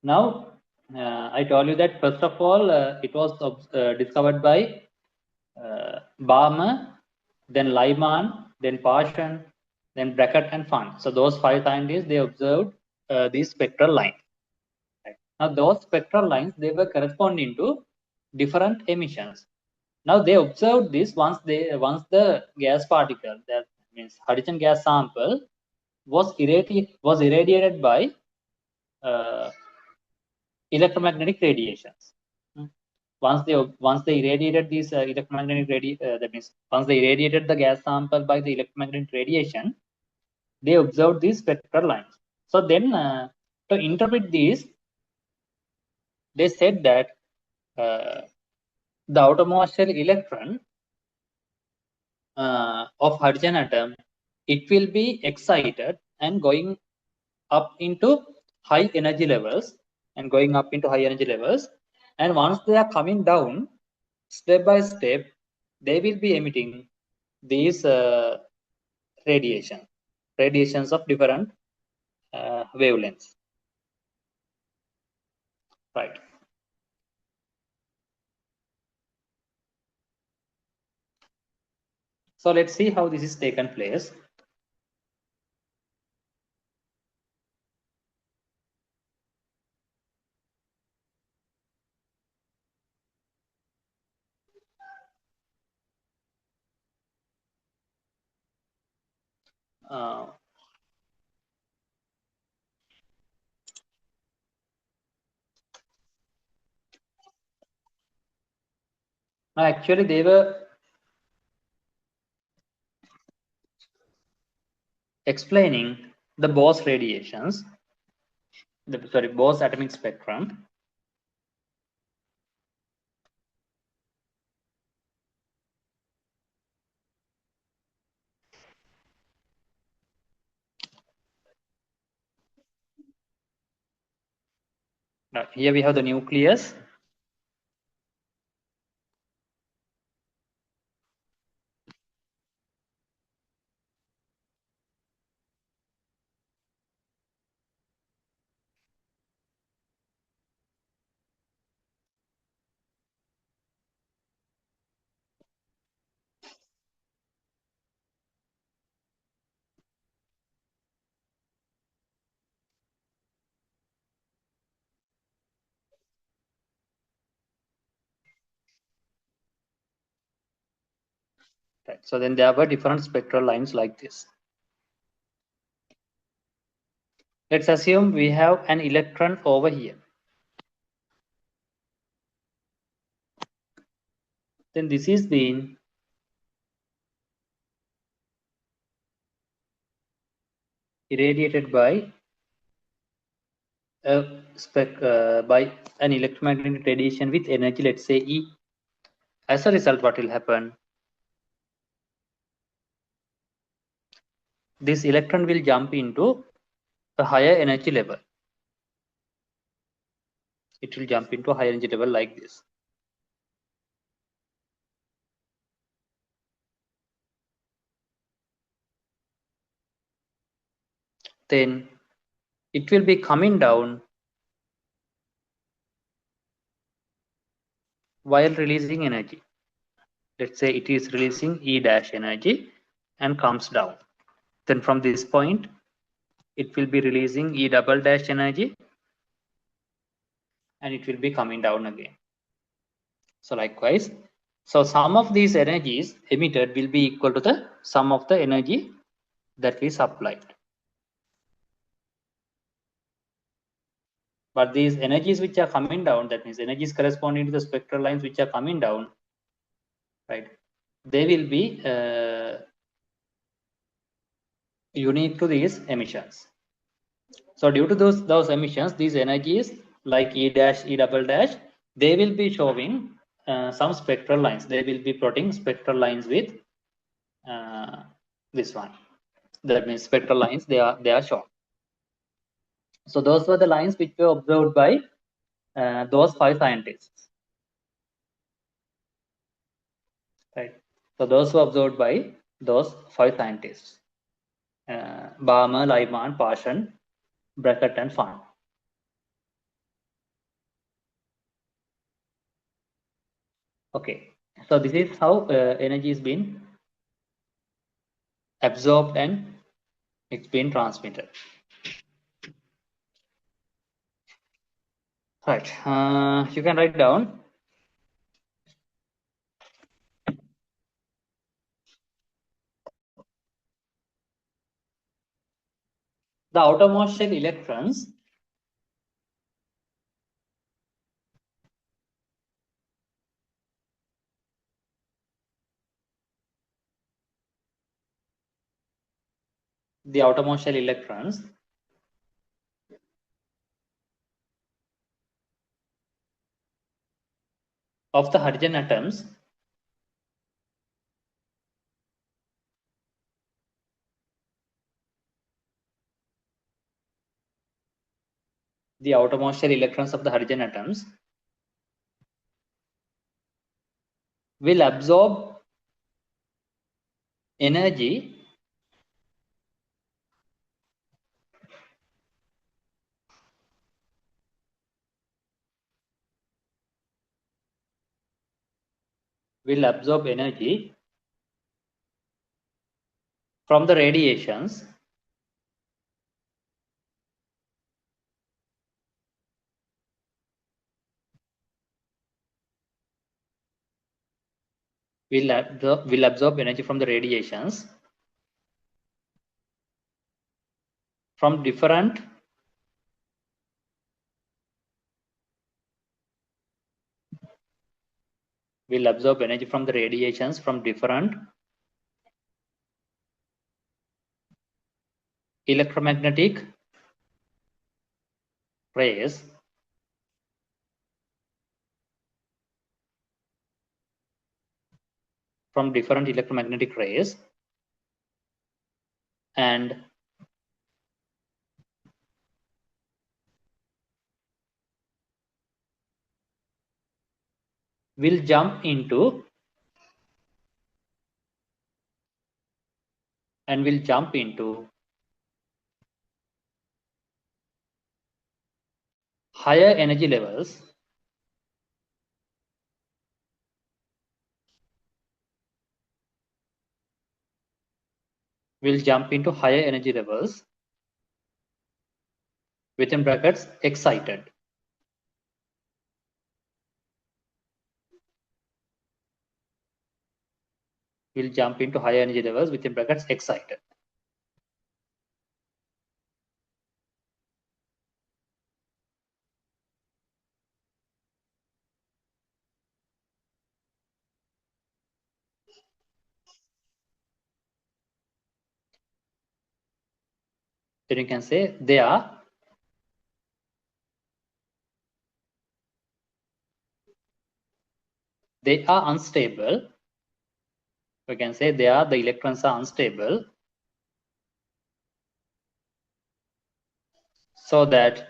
now I told you that first of all it was discovered by Balmer, then Lyman, then Paschen, then Brackett and Fun. So those 5 scientists, they observed these spectral lines. Right. Now those spectral lines, they were corresponding to different emissions. Now they observed this once the gas particle, that means hydrogen gas sample, was irradiated by electromagnetic radiations. Once they irradiated these that means once they irradiated the gas sample by the electromagnetic radiation, they observed these spectral lines. So then to interpret these, they said that the outermost shell electron of hydrogen atom, it will be excited and going up into high energy levels and once they are coming down step by step, they will be emitting these radiations of different wavelengths, right? So let's see how this is taken place. Actually, they were explaining the Bose radiations, Bose atomic spectrum. Now, here we have the nucleus. Right. So then there were different spectral lines like this. Let's assume we have an electron over here. Then this is being irradiated by by an electromagnetic radiation with energy, let's say E. As a result, what will happen? This electron will jump into a higher energy level. It will jump into a higher energy level like this. Then it will be coming down while releasing energy. Let's say it is releasing E dash energy and comes down. Then from this point, it will be releasing E double dash energy and it will be coming down again. So likewise, so sum of these energies emitted will be equal to the sum of the energy that we supplied. But these energies which are coming down, that means energies corresponding to the spectral lines which are coming down, right? They will be unique to these emissions. So due to those emissions, these energies like E dash, E double dash, they will be showing some spectral lines. They will be plotting spectral lines with this one. That means spectral lines, they are shown. So those were the lines which were observed by those 5 scientists. Right. So those were observed by those 5 scientists. Balmer, Lyman, Paschen, Brackett, and Fun. Okay. So this is how energy is being absorbed and it's been transmitted. Right. You can write down the outermost shell electrons the outermost shell electrons of the hydrogen atoms the outermost shell electrons of the hydrogen atoms will absorb energy from the radiations will absorb energy from the radiations from different will absorb energy from the radiations from different electromagnetic rays from different electromagnetic rays and will jump into higher energy levels within brackets excited will jump into higher energy levels within brackets excited. Then you can say they are unstable. We can say the electrons are unstable so that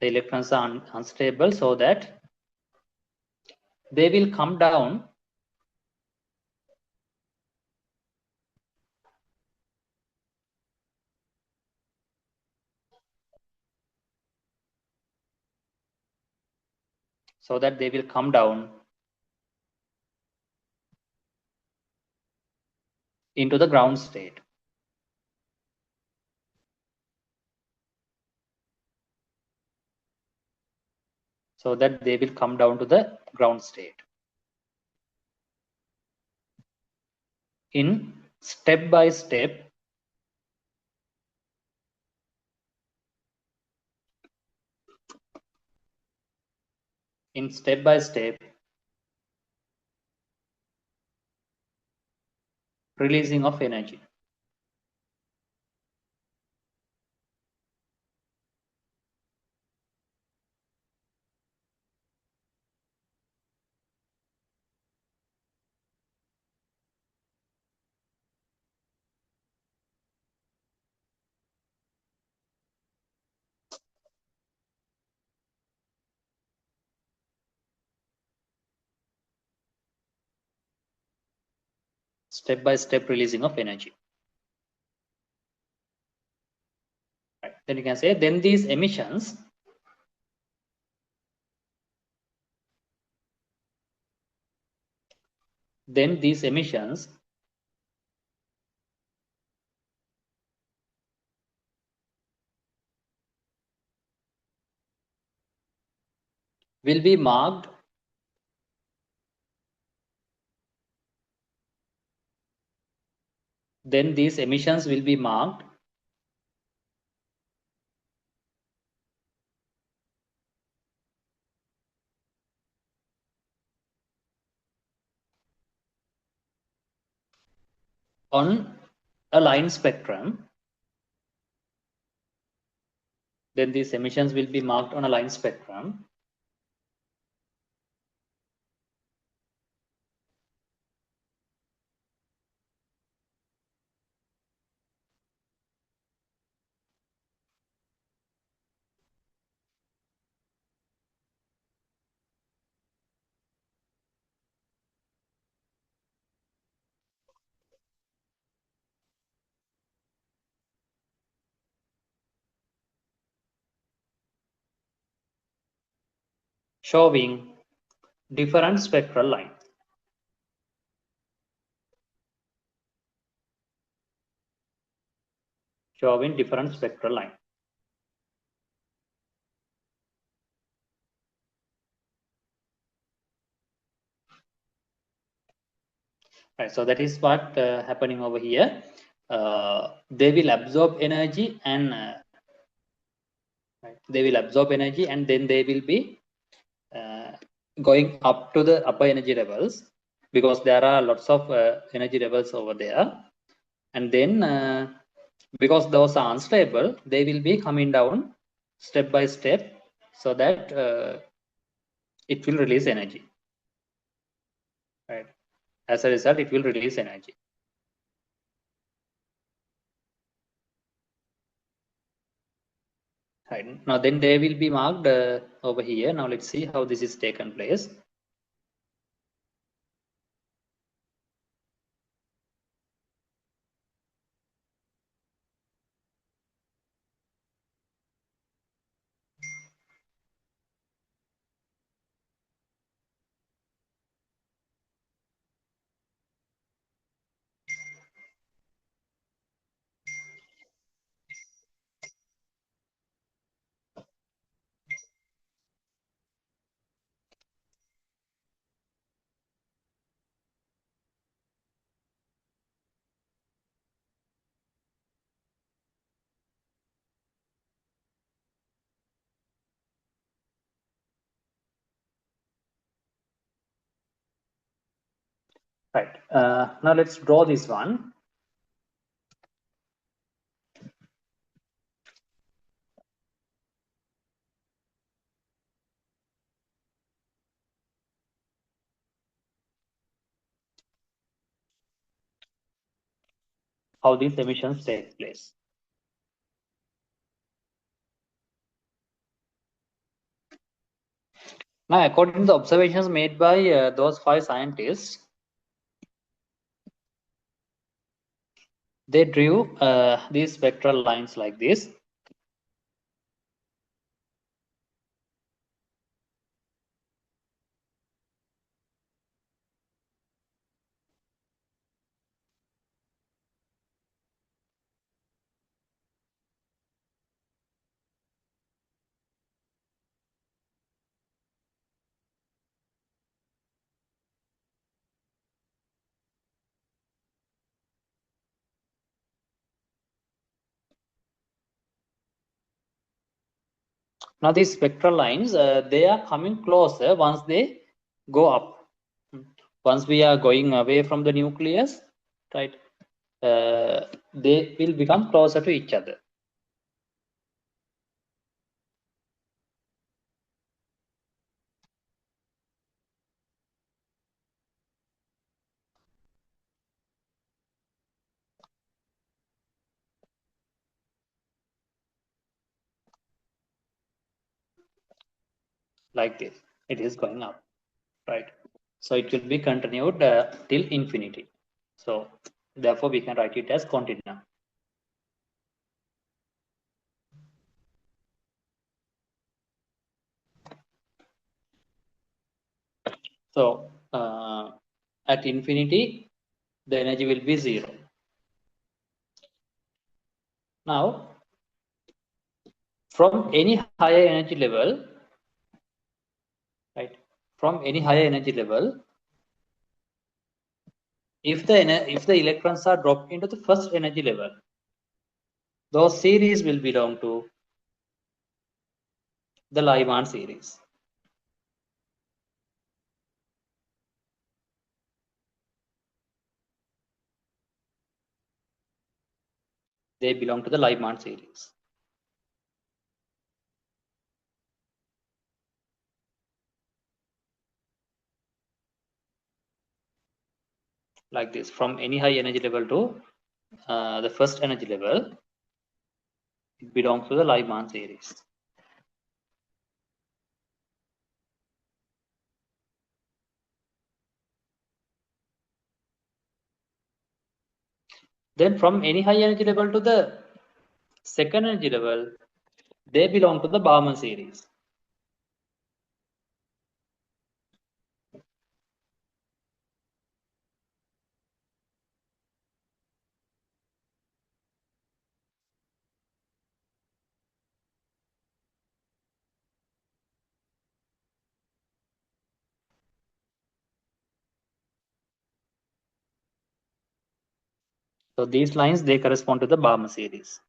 the electrons are unstable so that they will come down into the ground state. So that they will come down to the ground state. In step by step releasing of energy. step-by-step releasing of energy. Right. Then you can say, then these emissions will be marked on a line spectrum. Then these emissions will be marked on a line spectrum. Showing different spectral lines. Showing different spectral lines. Right, so that is what happening over here. They will absorb energy and right, they will absorb energy and then they will be going up to the upper energy levels, because there are lots of energy levels over there, and then because those are unstable, they will be coming down step by step, so that it will release energy. Right. As a result, it will release energy. Right. Now then they will be marked over here. Now let's see how this is taken place. Right. Now let's draw this one. How these emissions take place. Now, according to the observations made by those 5 scientists, they drew these spectral lines like this. Now these spectral lines, they are coming closer once they go up. Once we are going away from the nucleus, right, they will become closer to each other. Like this, it is going up, right? So it will be continued till infinity. So therefore, we can write it as continuum. So at infinity, the energy will be 0. Now, from any higher energy level, right? From any higher energy level, if the electrons are dropped into the first energy level, those series will belong to the Lyman series. They belong to the Lyman series. Like this, from any high energy level to the first energy level, it belongs to the Lyman series. Then from any high energy level to the second energy level, they belong to the Barman series. So these lines, they correspond to the Barman series.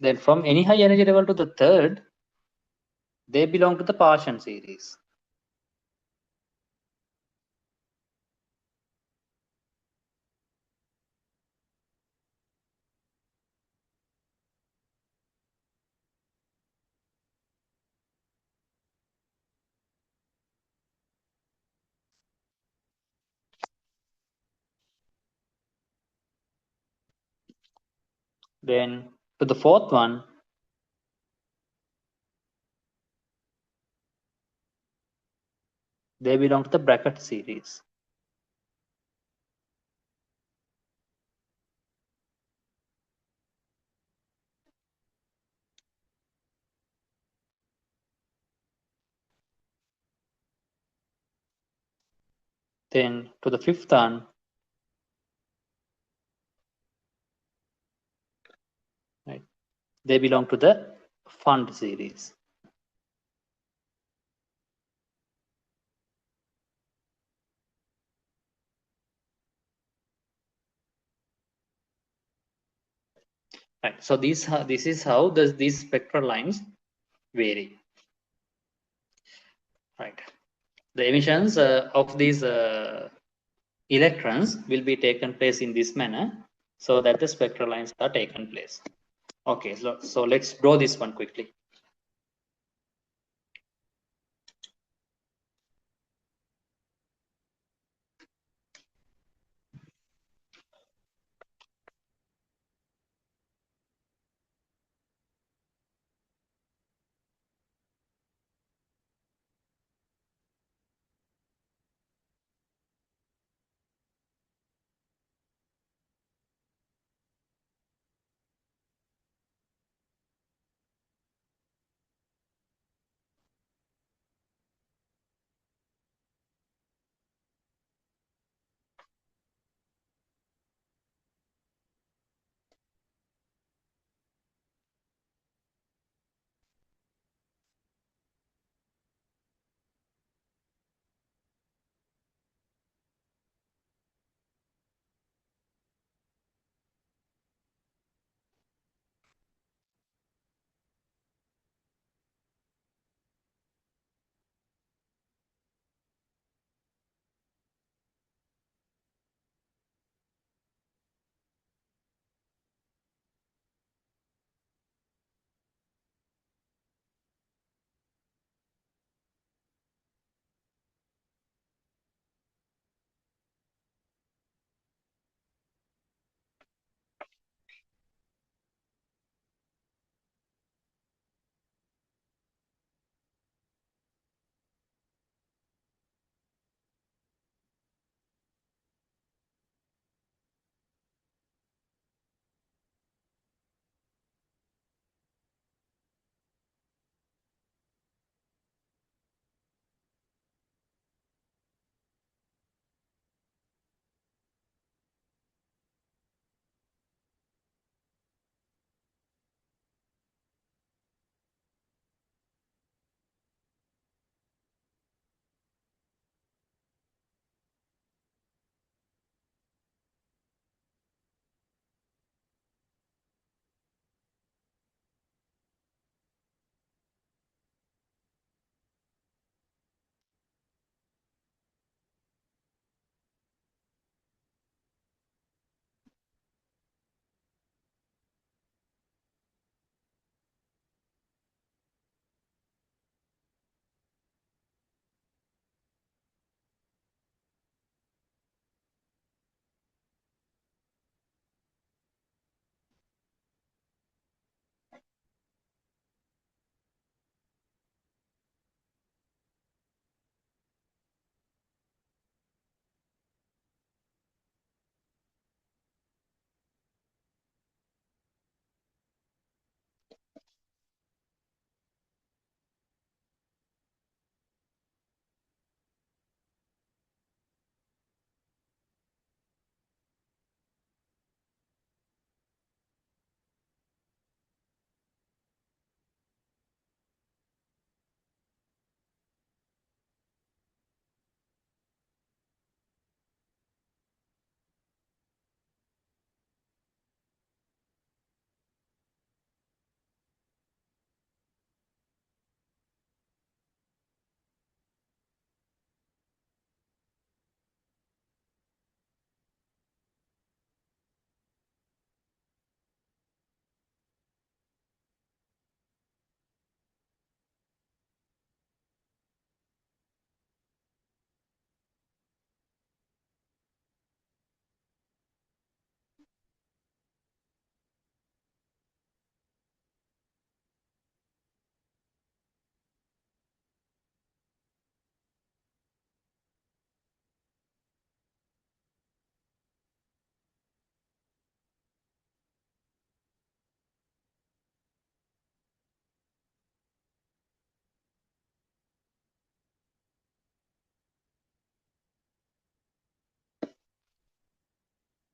Then from any high energy level to the third, they belong to the Parshan series. Then to the fourth one, they belong to the Bracket series. Then to the fifth one, right, they belong to the Fund series. Right. So this is how these spectral lines vary. Right. The emissions of these electrons will be taken place in this manner, so that the spectral lines are taken place. Okay, so let's draw this one quickly.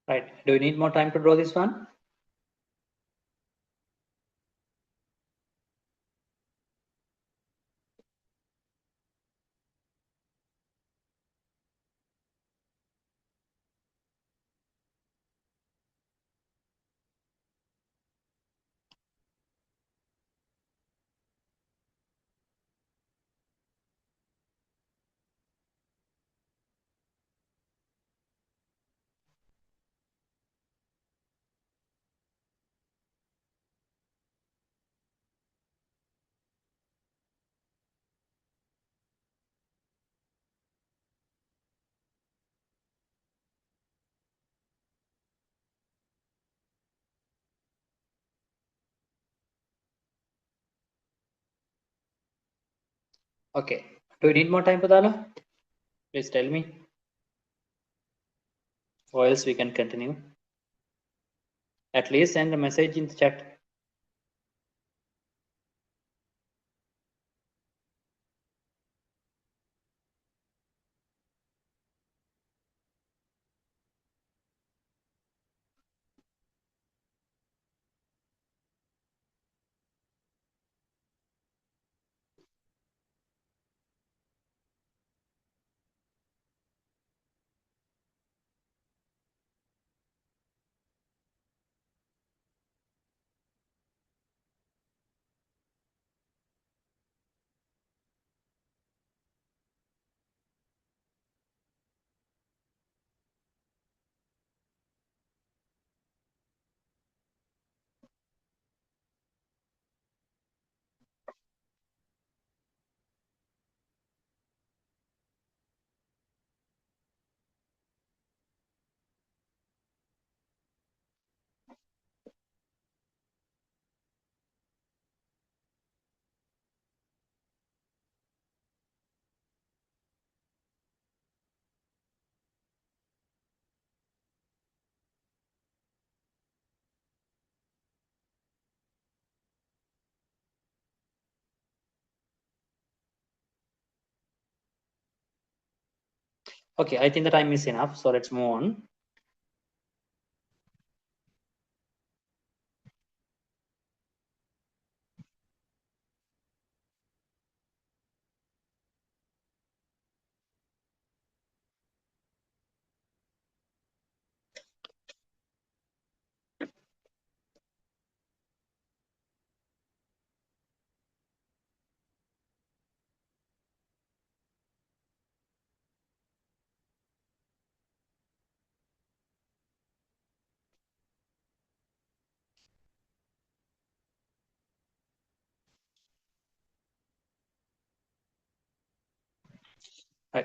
Right. Do you need more time to draw this one? Okay. Do you need more time, Padala? Please tell me, or else we can continue. At least send a message in the chat. Okay, I think the time is enough, so let's move on.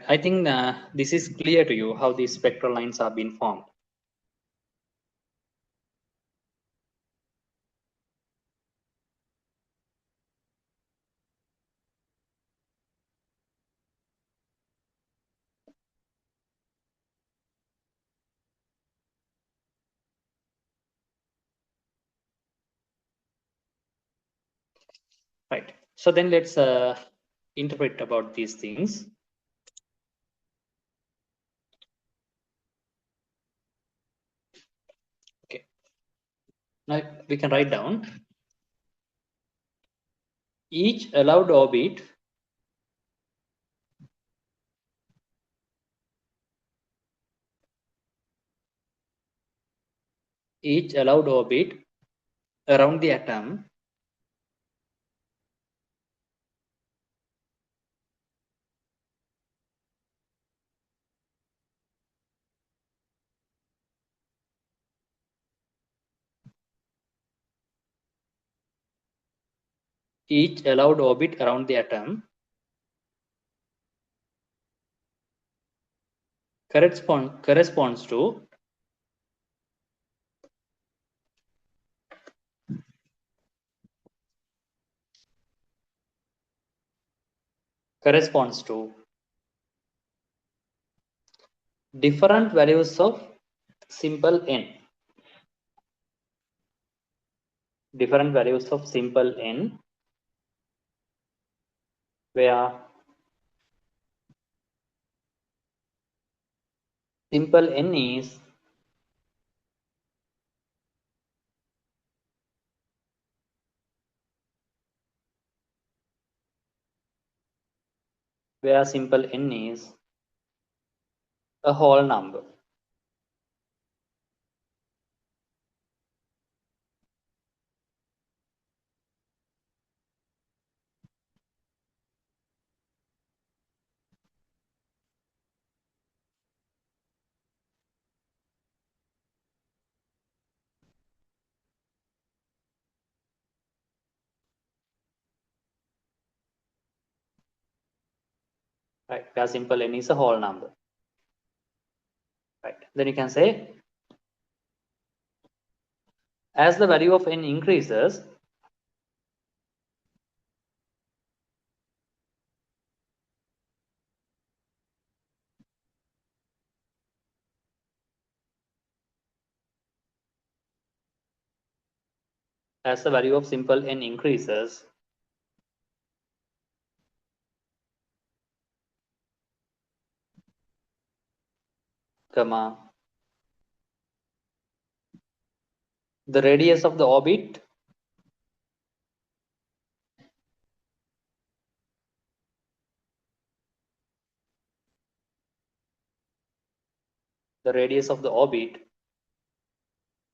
I think this is clear to you how these spectral lines are being formed. Right. So then let's interpret about these things. Okay. Now we can write down each allowed orbit around the atom each allowed orbit around the atom corresponds to different values of simple n. Different values of simple n, where simple n is where simple n is a whole number. Right, where simple n is a whole number. Right, then you can say as the value of n increases, as the value of simple n increases, comma, the radius of the orbit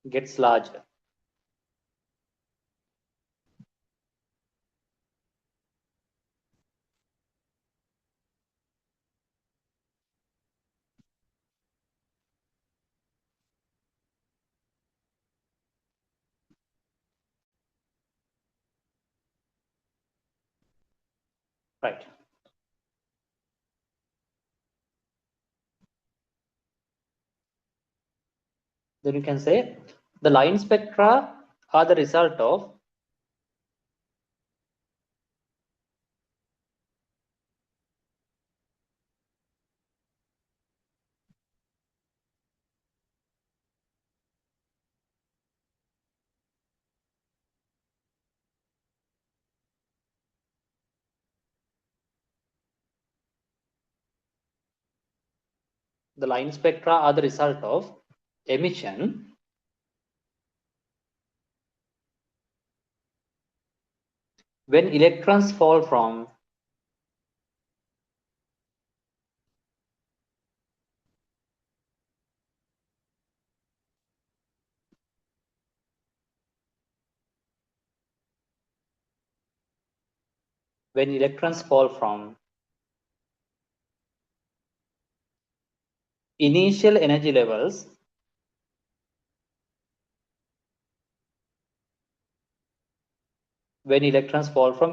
gets larger. Right. Then you can say the line spectra are the result of emission when electrons fall from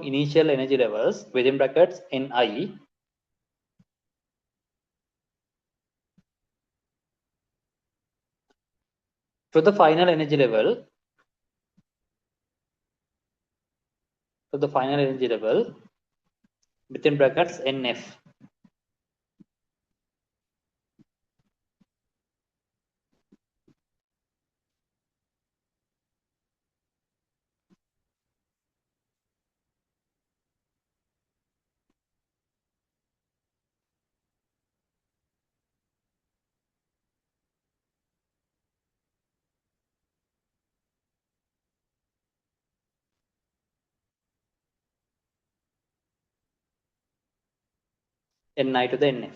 initial energy levels within brackets Ni to the final energy level within brackets Nf. Ni to the Nf.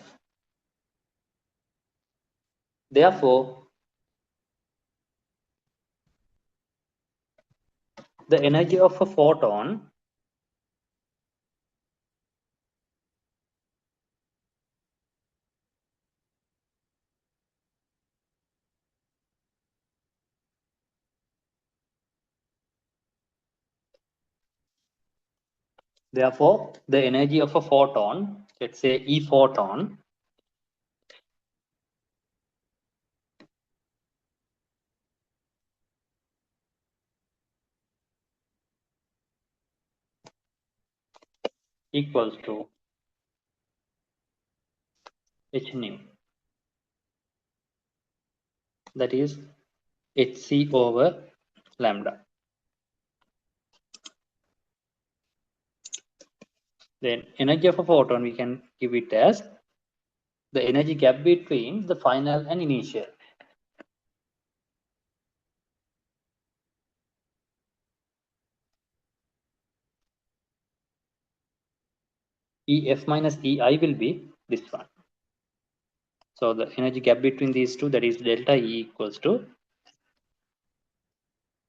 Therefore, the energy of a photon let's say E photon, equals to h nu, that is hc over lambda. Then energy of a photon, we can give it as the energy gap between the final and initial. EF minus EI will be this one. So the energy gap between these two, that is delta E equals to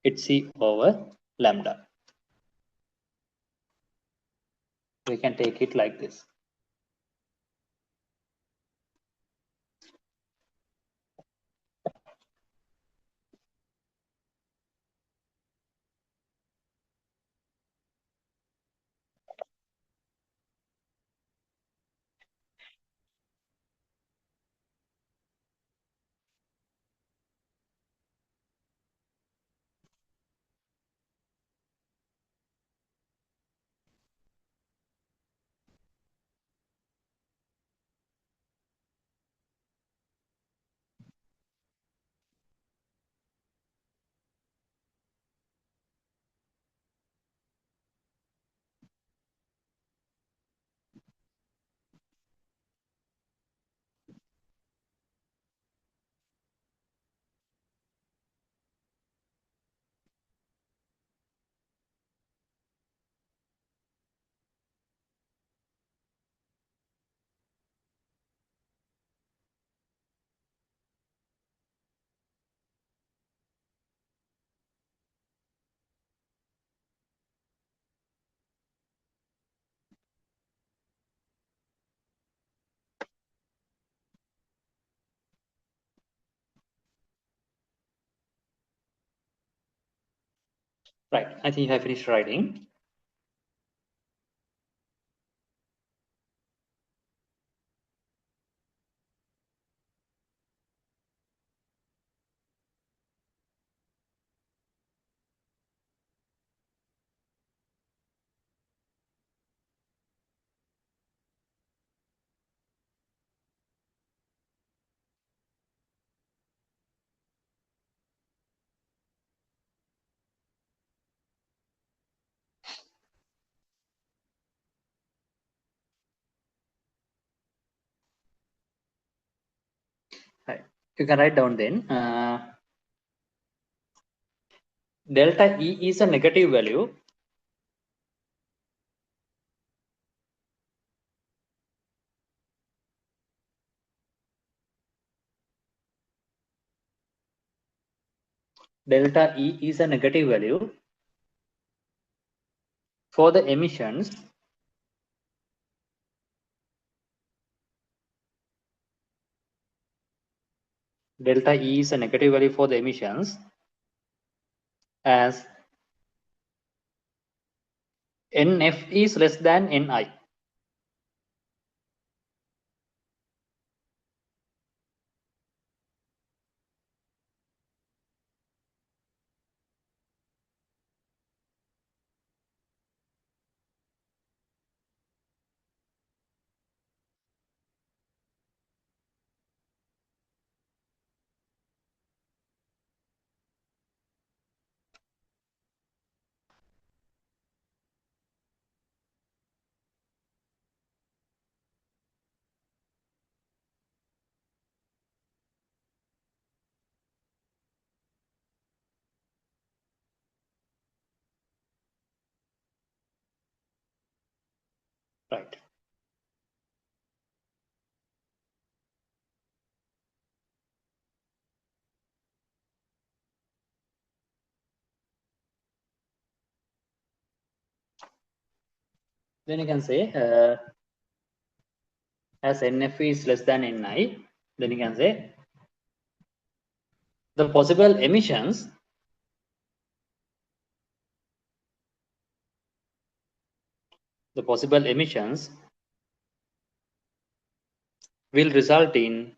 Hc over lambda. We can take it like this. Right. I think I finished writing. Right. You can write down then. Delta E is a negative value. Delta E is a negative value for the emissions delta E is a negative value for the emissions as NF is less than NI. Right. Then you can say as NF is less than NI, then you can say the possible emissions will result in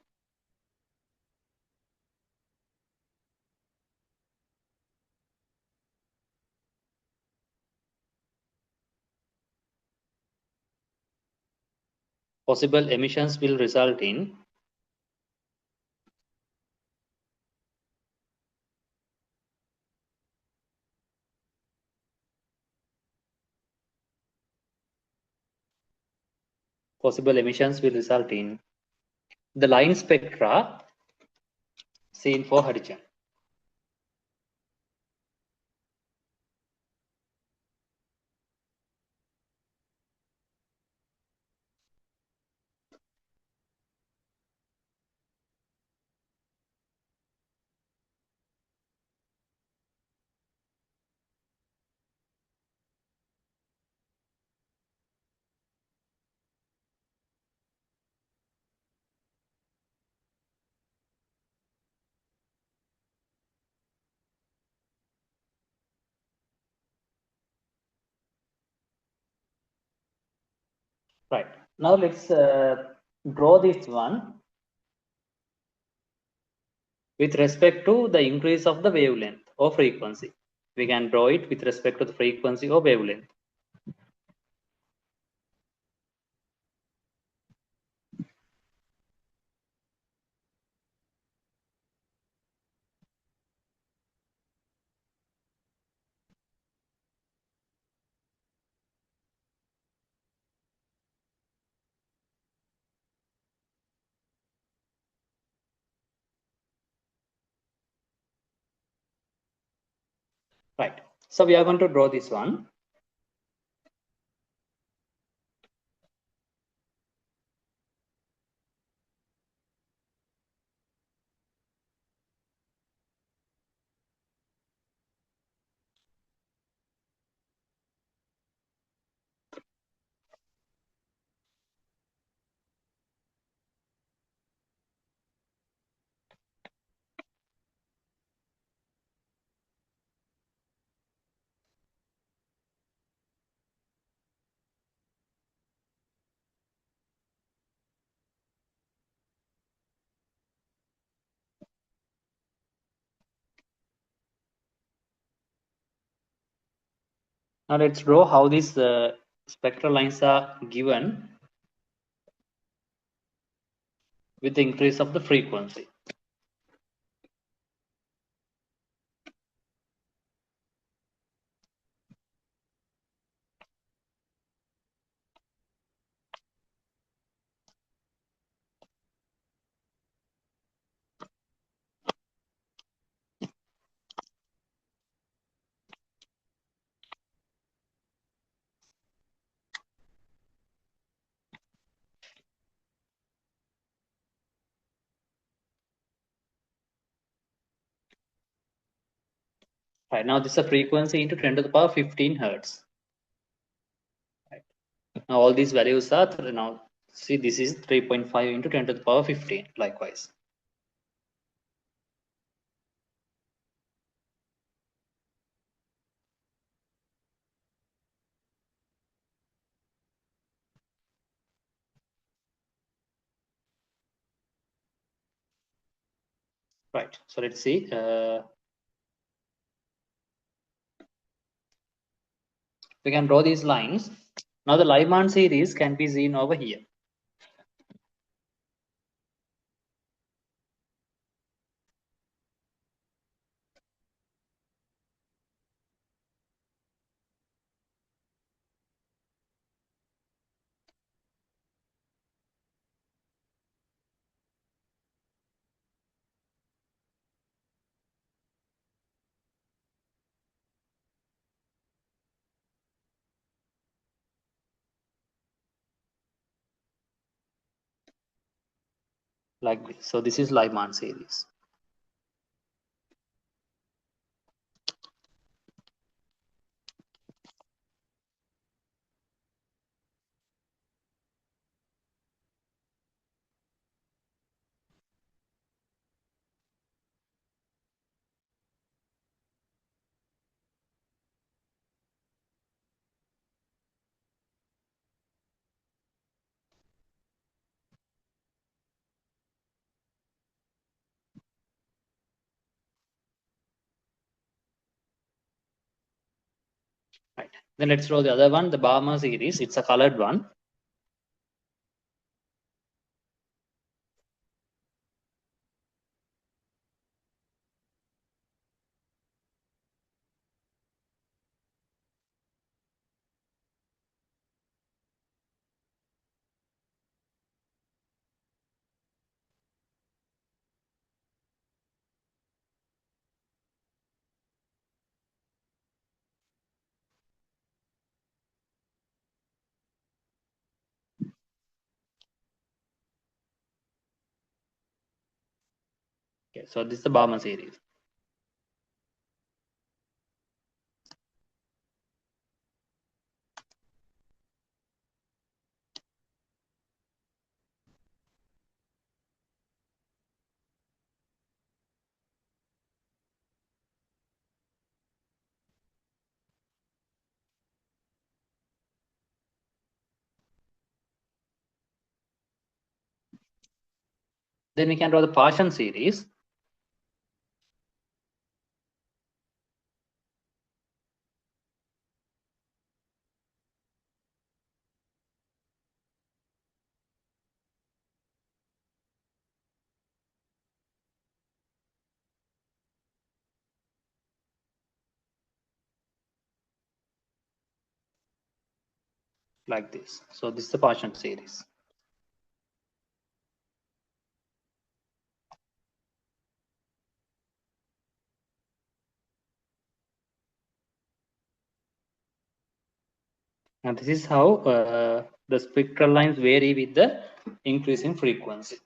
possible emissions will result in possible emissions will result in the line spectra seen for hydrogen. Right. Now let's draw this one with respect to the increase of the wavelength or frequency. We can draw it with respect to the frequency or wavelength. Right. So we are going to draw this one. Now let's draw how these spectral lines are given with the increase of the frequency. Right. Now this is a frequency into 10 to the power 15 hertz. Right. Now all these values are now see this is 3.5 into 10 to the power 15 likewise. Right. So let's see. We can draw these lines. Now the Lyman series can be seen over here. Like this. So this is Lyman series. Right. Then let's draw the other one, the Balmer series. It's a colored one. Okay, so this is the Balmer series. Then we can draw the Paschen series. Like this. So this is the Paschen series. And this is how the spectral lines vary with the increasing frequency.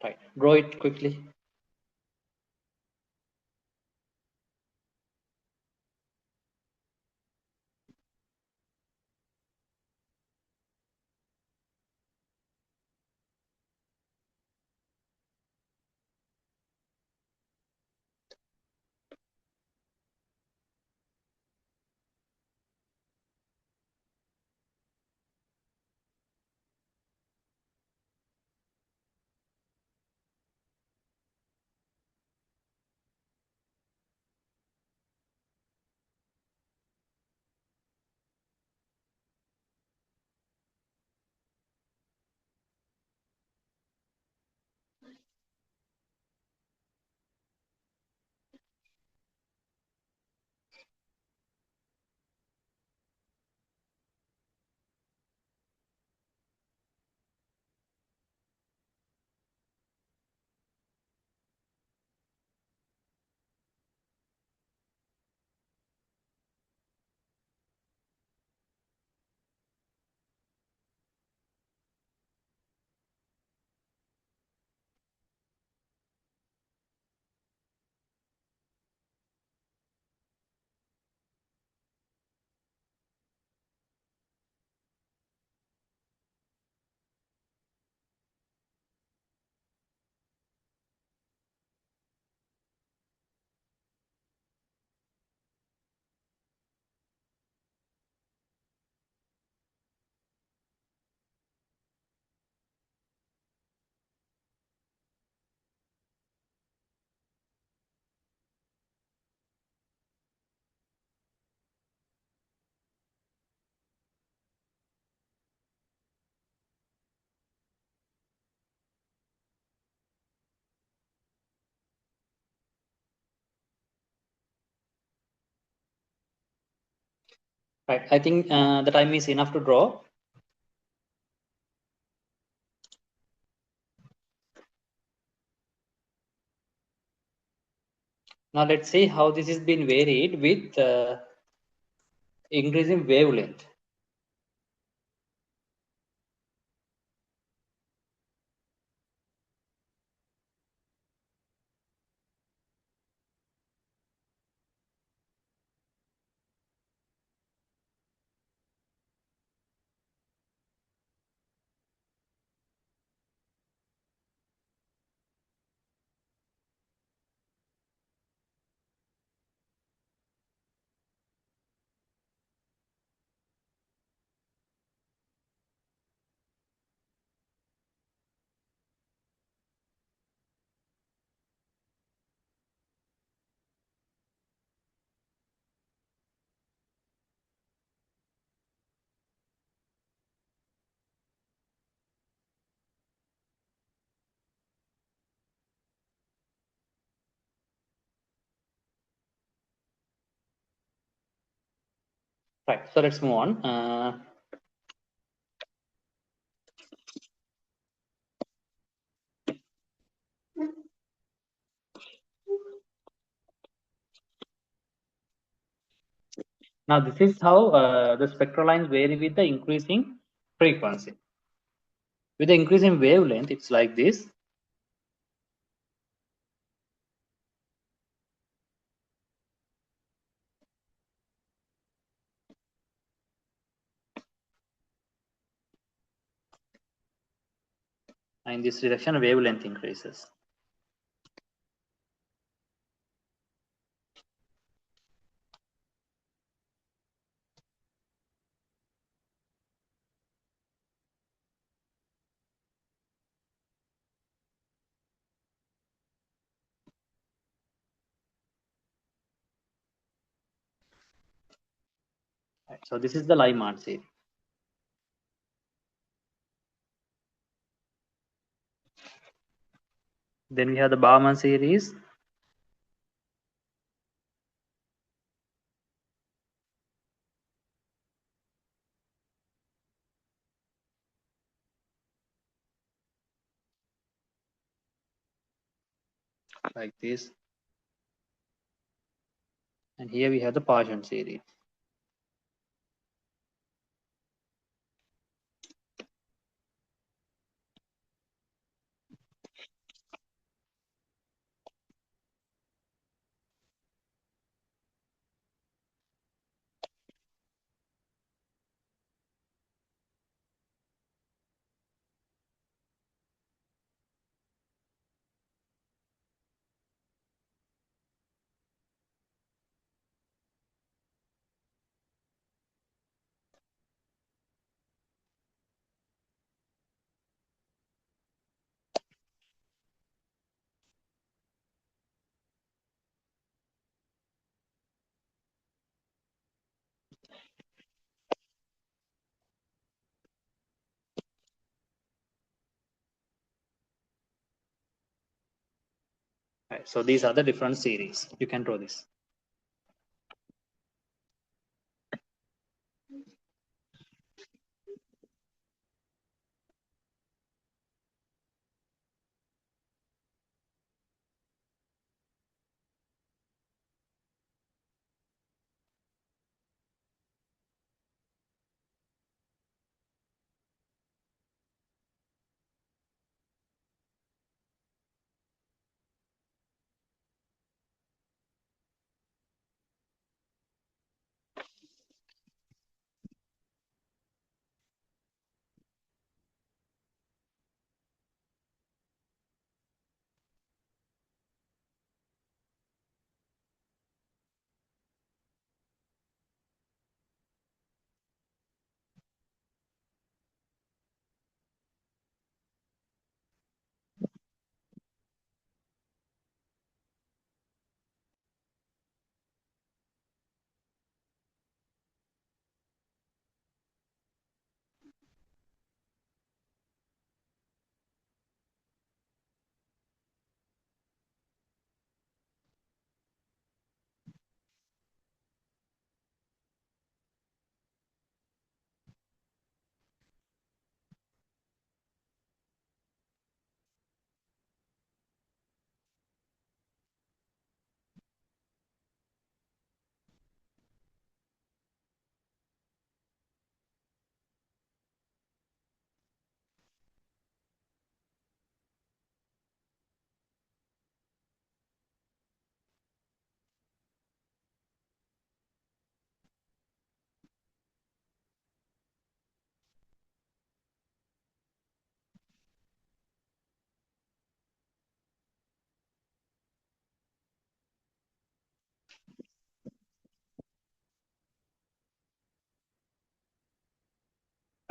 Right, draw it quickly. Right, I think the time is enough to draw. Now let's see how this has been varied with increasing wavelength. Right, so let's move on. Now this is how the spectral lines vary with the increasing frequency. With the increasing wavelength, it's like this. And this reduction wavelength increases. So this is the Lyman series. Then we have the Bauman series. Like this. And here we have the Parshan series. Right, so these are the different series. You can draw this.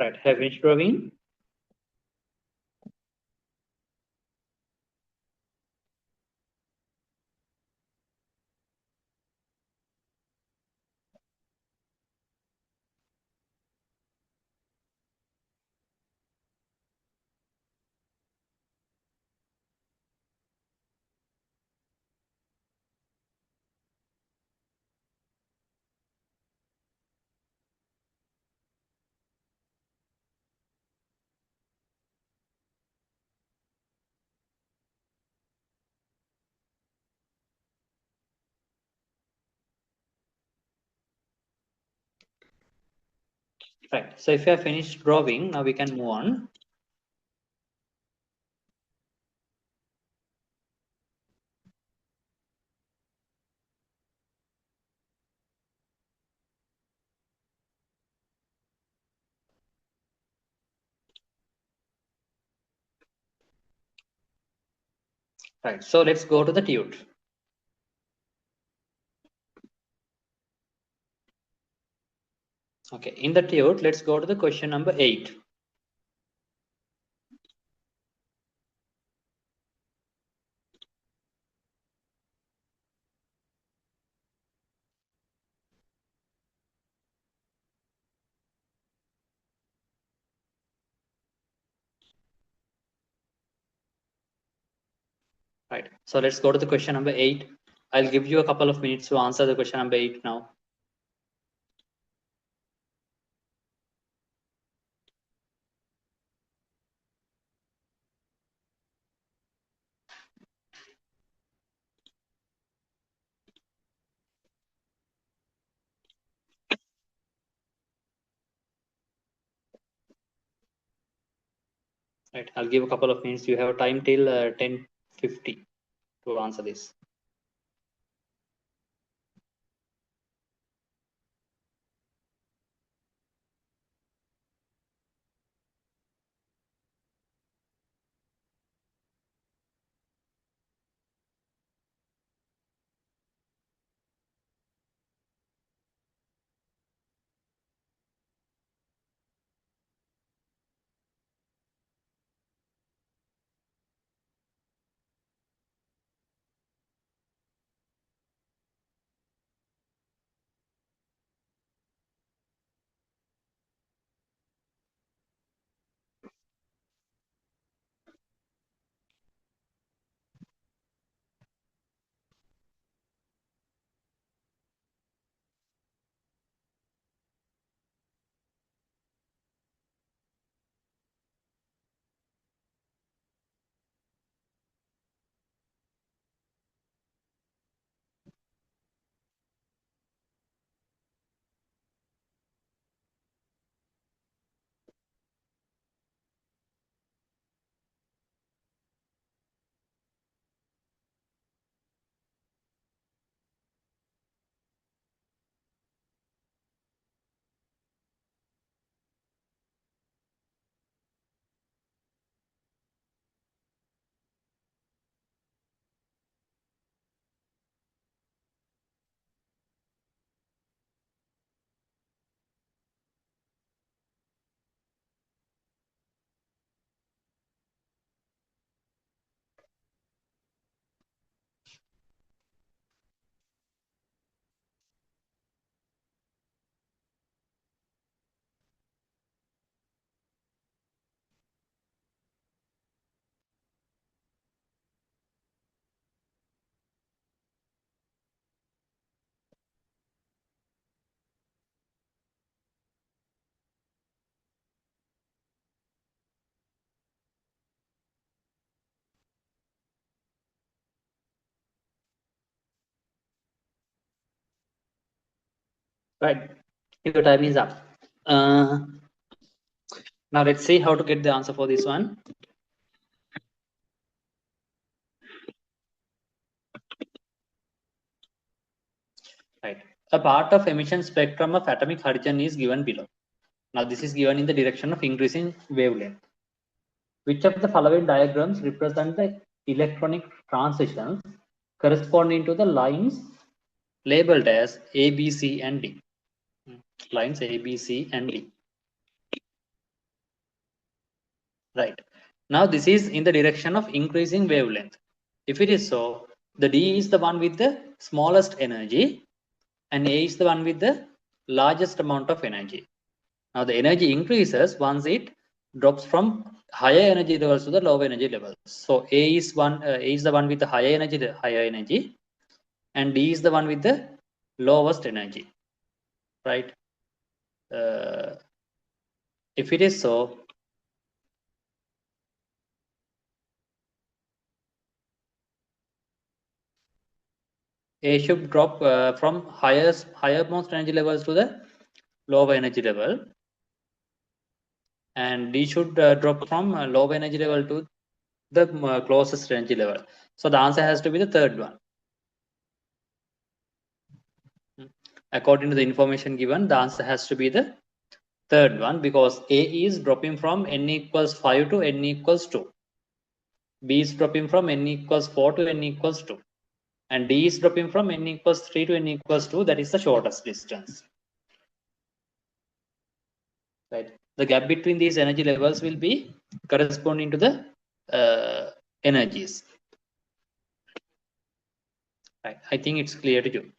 Right, have you finished drawing? Right. So if you have finished drawing, now we can move on. Right. So let's go to the tute. Okay. In the tute, let's go to the question number 8. Right. So let's go to the question number 8. I'll give you a couple of minutes to answer the question number 8 now. Right. I'll give a couple of minutes. You have time till 10:50 to answer this. Right. Your time is up. Now let's see how to get the answer for this one. Right. A part of emission spectrum of atomic hydrogen is given below. Now this is given in the direction of increasing wavelength. Which of the following diagrams represent the electronic transitions corresponding to the lines labeled as A, B, C, and D? Lines A, B, C, and D. Right. Now this is in the direction of increasing wavelength. If it is so, the D is the one with the smallest energy and A is the one with the largest amount of energy. Now the energy increases once it drops from higher energy levels to the lower energy levels. So A is the one with the higher energy, and D is the one with the lowest energy, right? If it is so, A should drop from highermost energy levels to the lower energy level, and D should drop from lower energy level to the closest energy level. So the answer has to be the third one. According to the information given, the answer has to be the third one because A is dropping from n equals 5 to n equals 2. B is dropping from n equals 4 to n equals 2. And D is dropping from n equals 3 to n equals 2. That is the shortest distance. Right. The gap between these energy levels will be corresponding to the energies. Right. I think it's clear to you.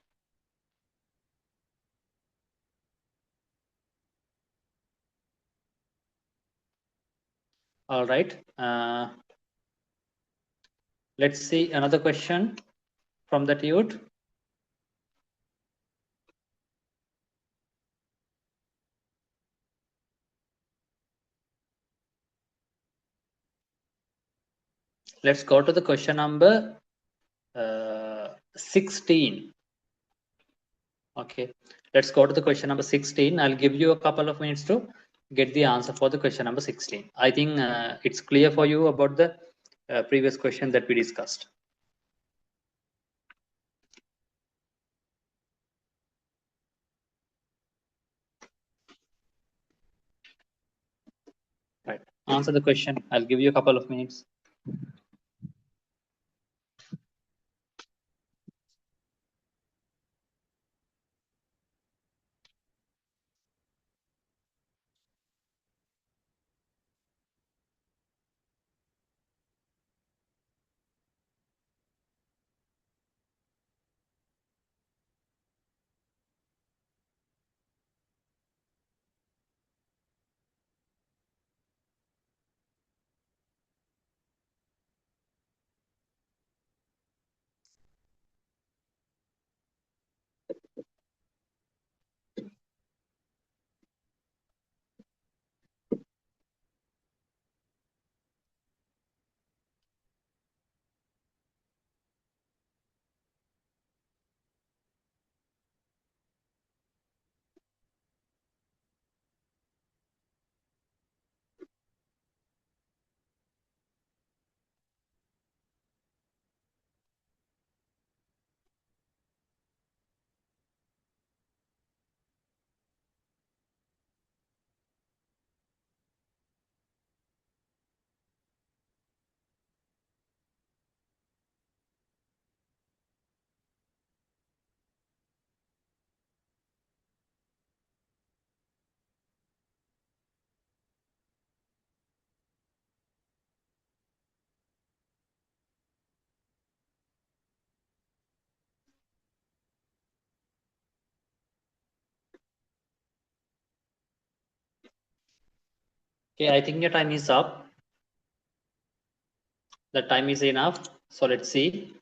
All right. Let's see another question from the tude. Let's go to the question number 16. Okay, let's go to the question number 16. I'll give you a couple of minutes to get the answer for the question number 16. I think it's clear for you about the previous question that we discussed. Right, answer the question. I'll give you a couple of minutes. Okay, I think your time is up. The time is enough. So let's see.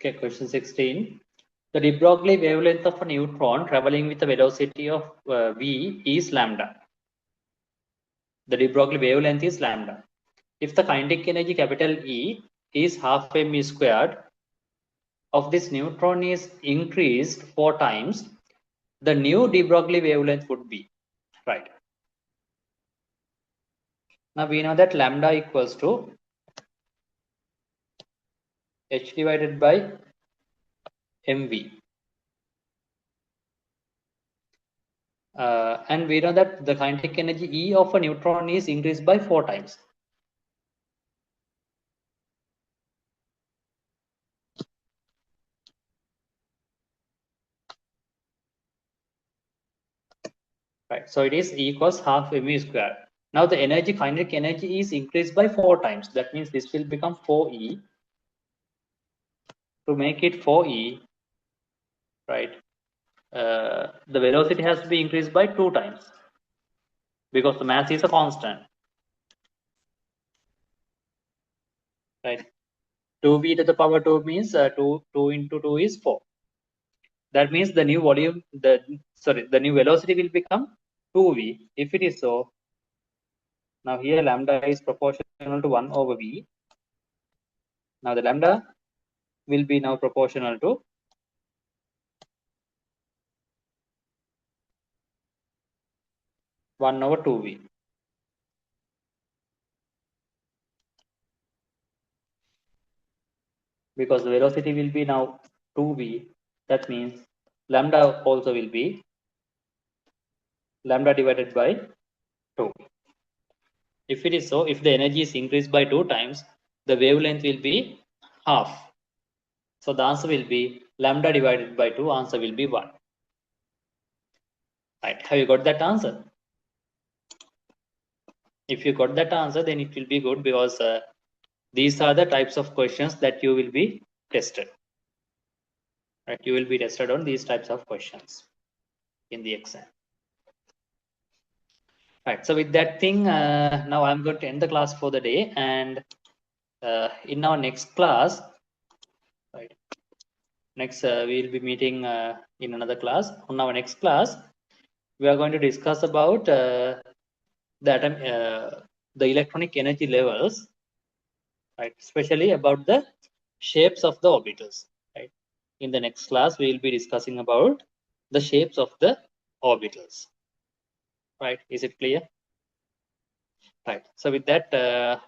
Okay, question 16. The de Broglie wavelength of a neutron traveling with a velocity of v is lambda. The de Broglie wavelength is lambda. If the kinetic energy capital E is half mv squared of this neutron is increased 4 times, the new de Broglie wavelength would be, right? Now we know that lambda equals to h divided by mv. And we know that the kinetic energy E of a neutron is increased by 4 times. Right, so it is E equals half mv square. Now the energy, kinetic energy is increased by 4 times. That means this will become 4e. To make it 4e, right, the velocity has to be increased by 2 times because the mass is a constant, right? 2v to the power 2 means 2 into 2 is 4. That means the new volume, the new velocity will become 2v. If it is so, now here lambda is proportional to 1 over v. Now the lambda will be now proportional to 1 over 2v. Because the velocity will be now 2v, that means lambda also will be lambda divided by 2. If it is so, if the energy is increased by 2 times, the wavelength will be half. So the answer will be lambda divided by 2, answer will be 1. Right, have you got that answer? If you got that answer, then it will be good, because these are the types of questions that you will be tested. Right? You will be tested on these types of questions in the exam. Right. So with that thing, now I'm going to end the class for the day, and in our next class, right? Next, we will be meeting in another class. On our next class, we are going to discuss about the electronic energy levels, right? Especially about the shapes of the orbitals, right? In the next class, we will be discussing about the shapes of the orbitals, right? Is it clear? Right. So with that,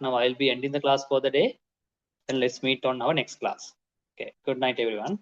now I'll be ending the class for the day, and let's meet on our next class. Okay. Good night, everyone.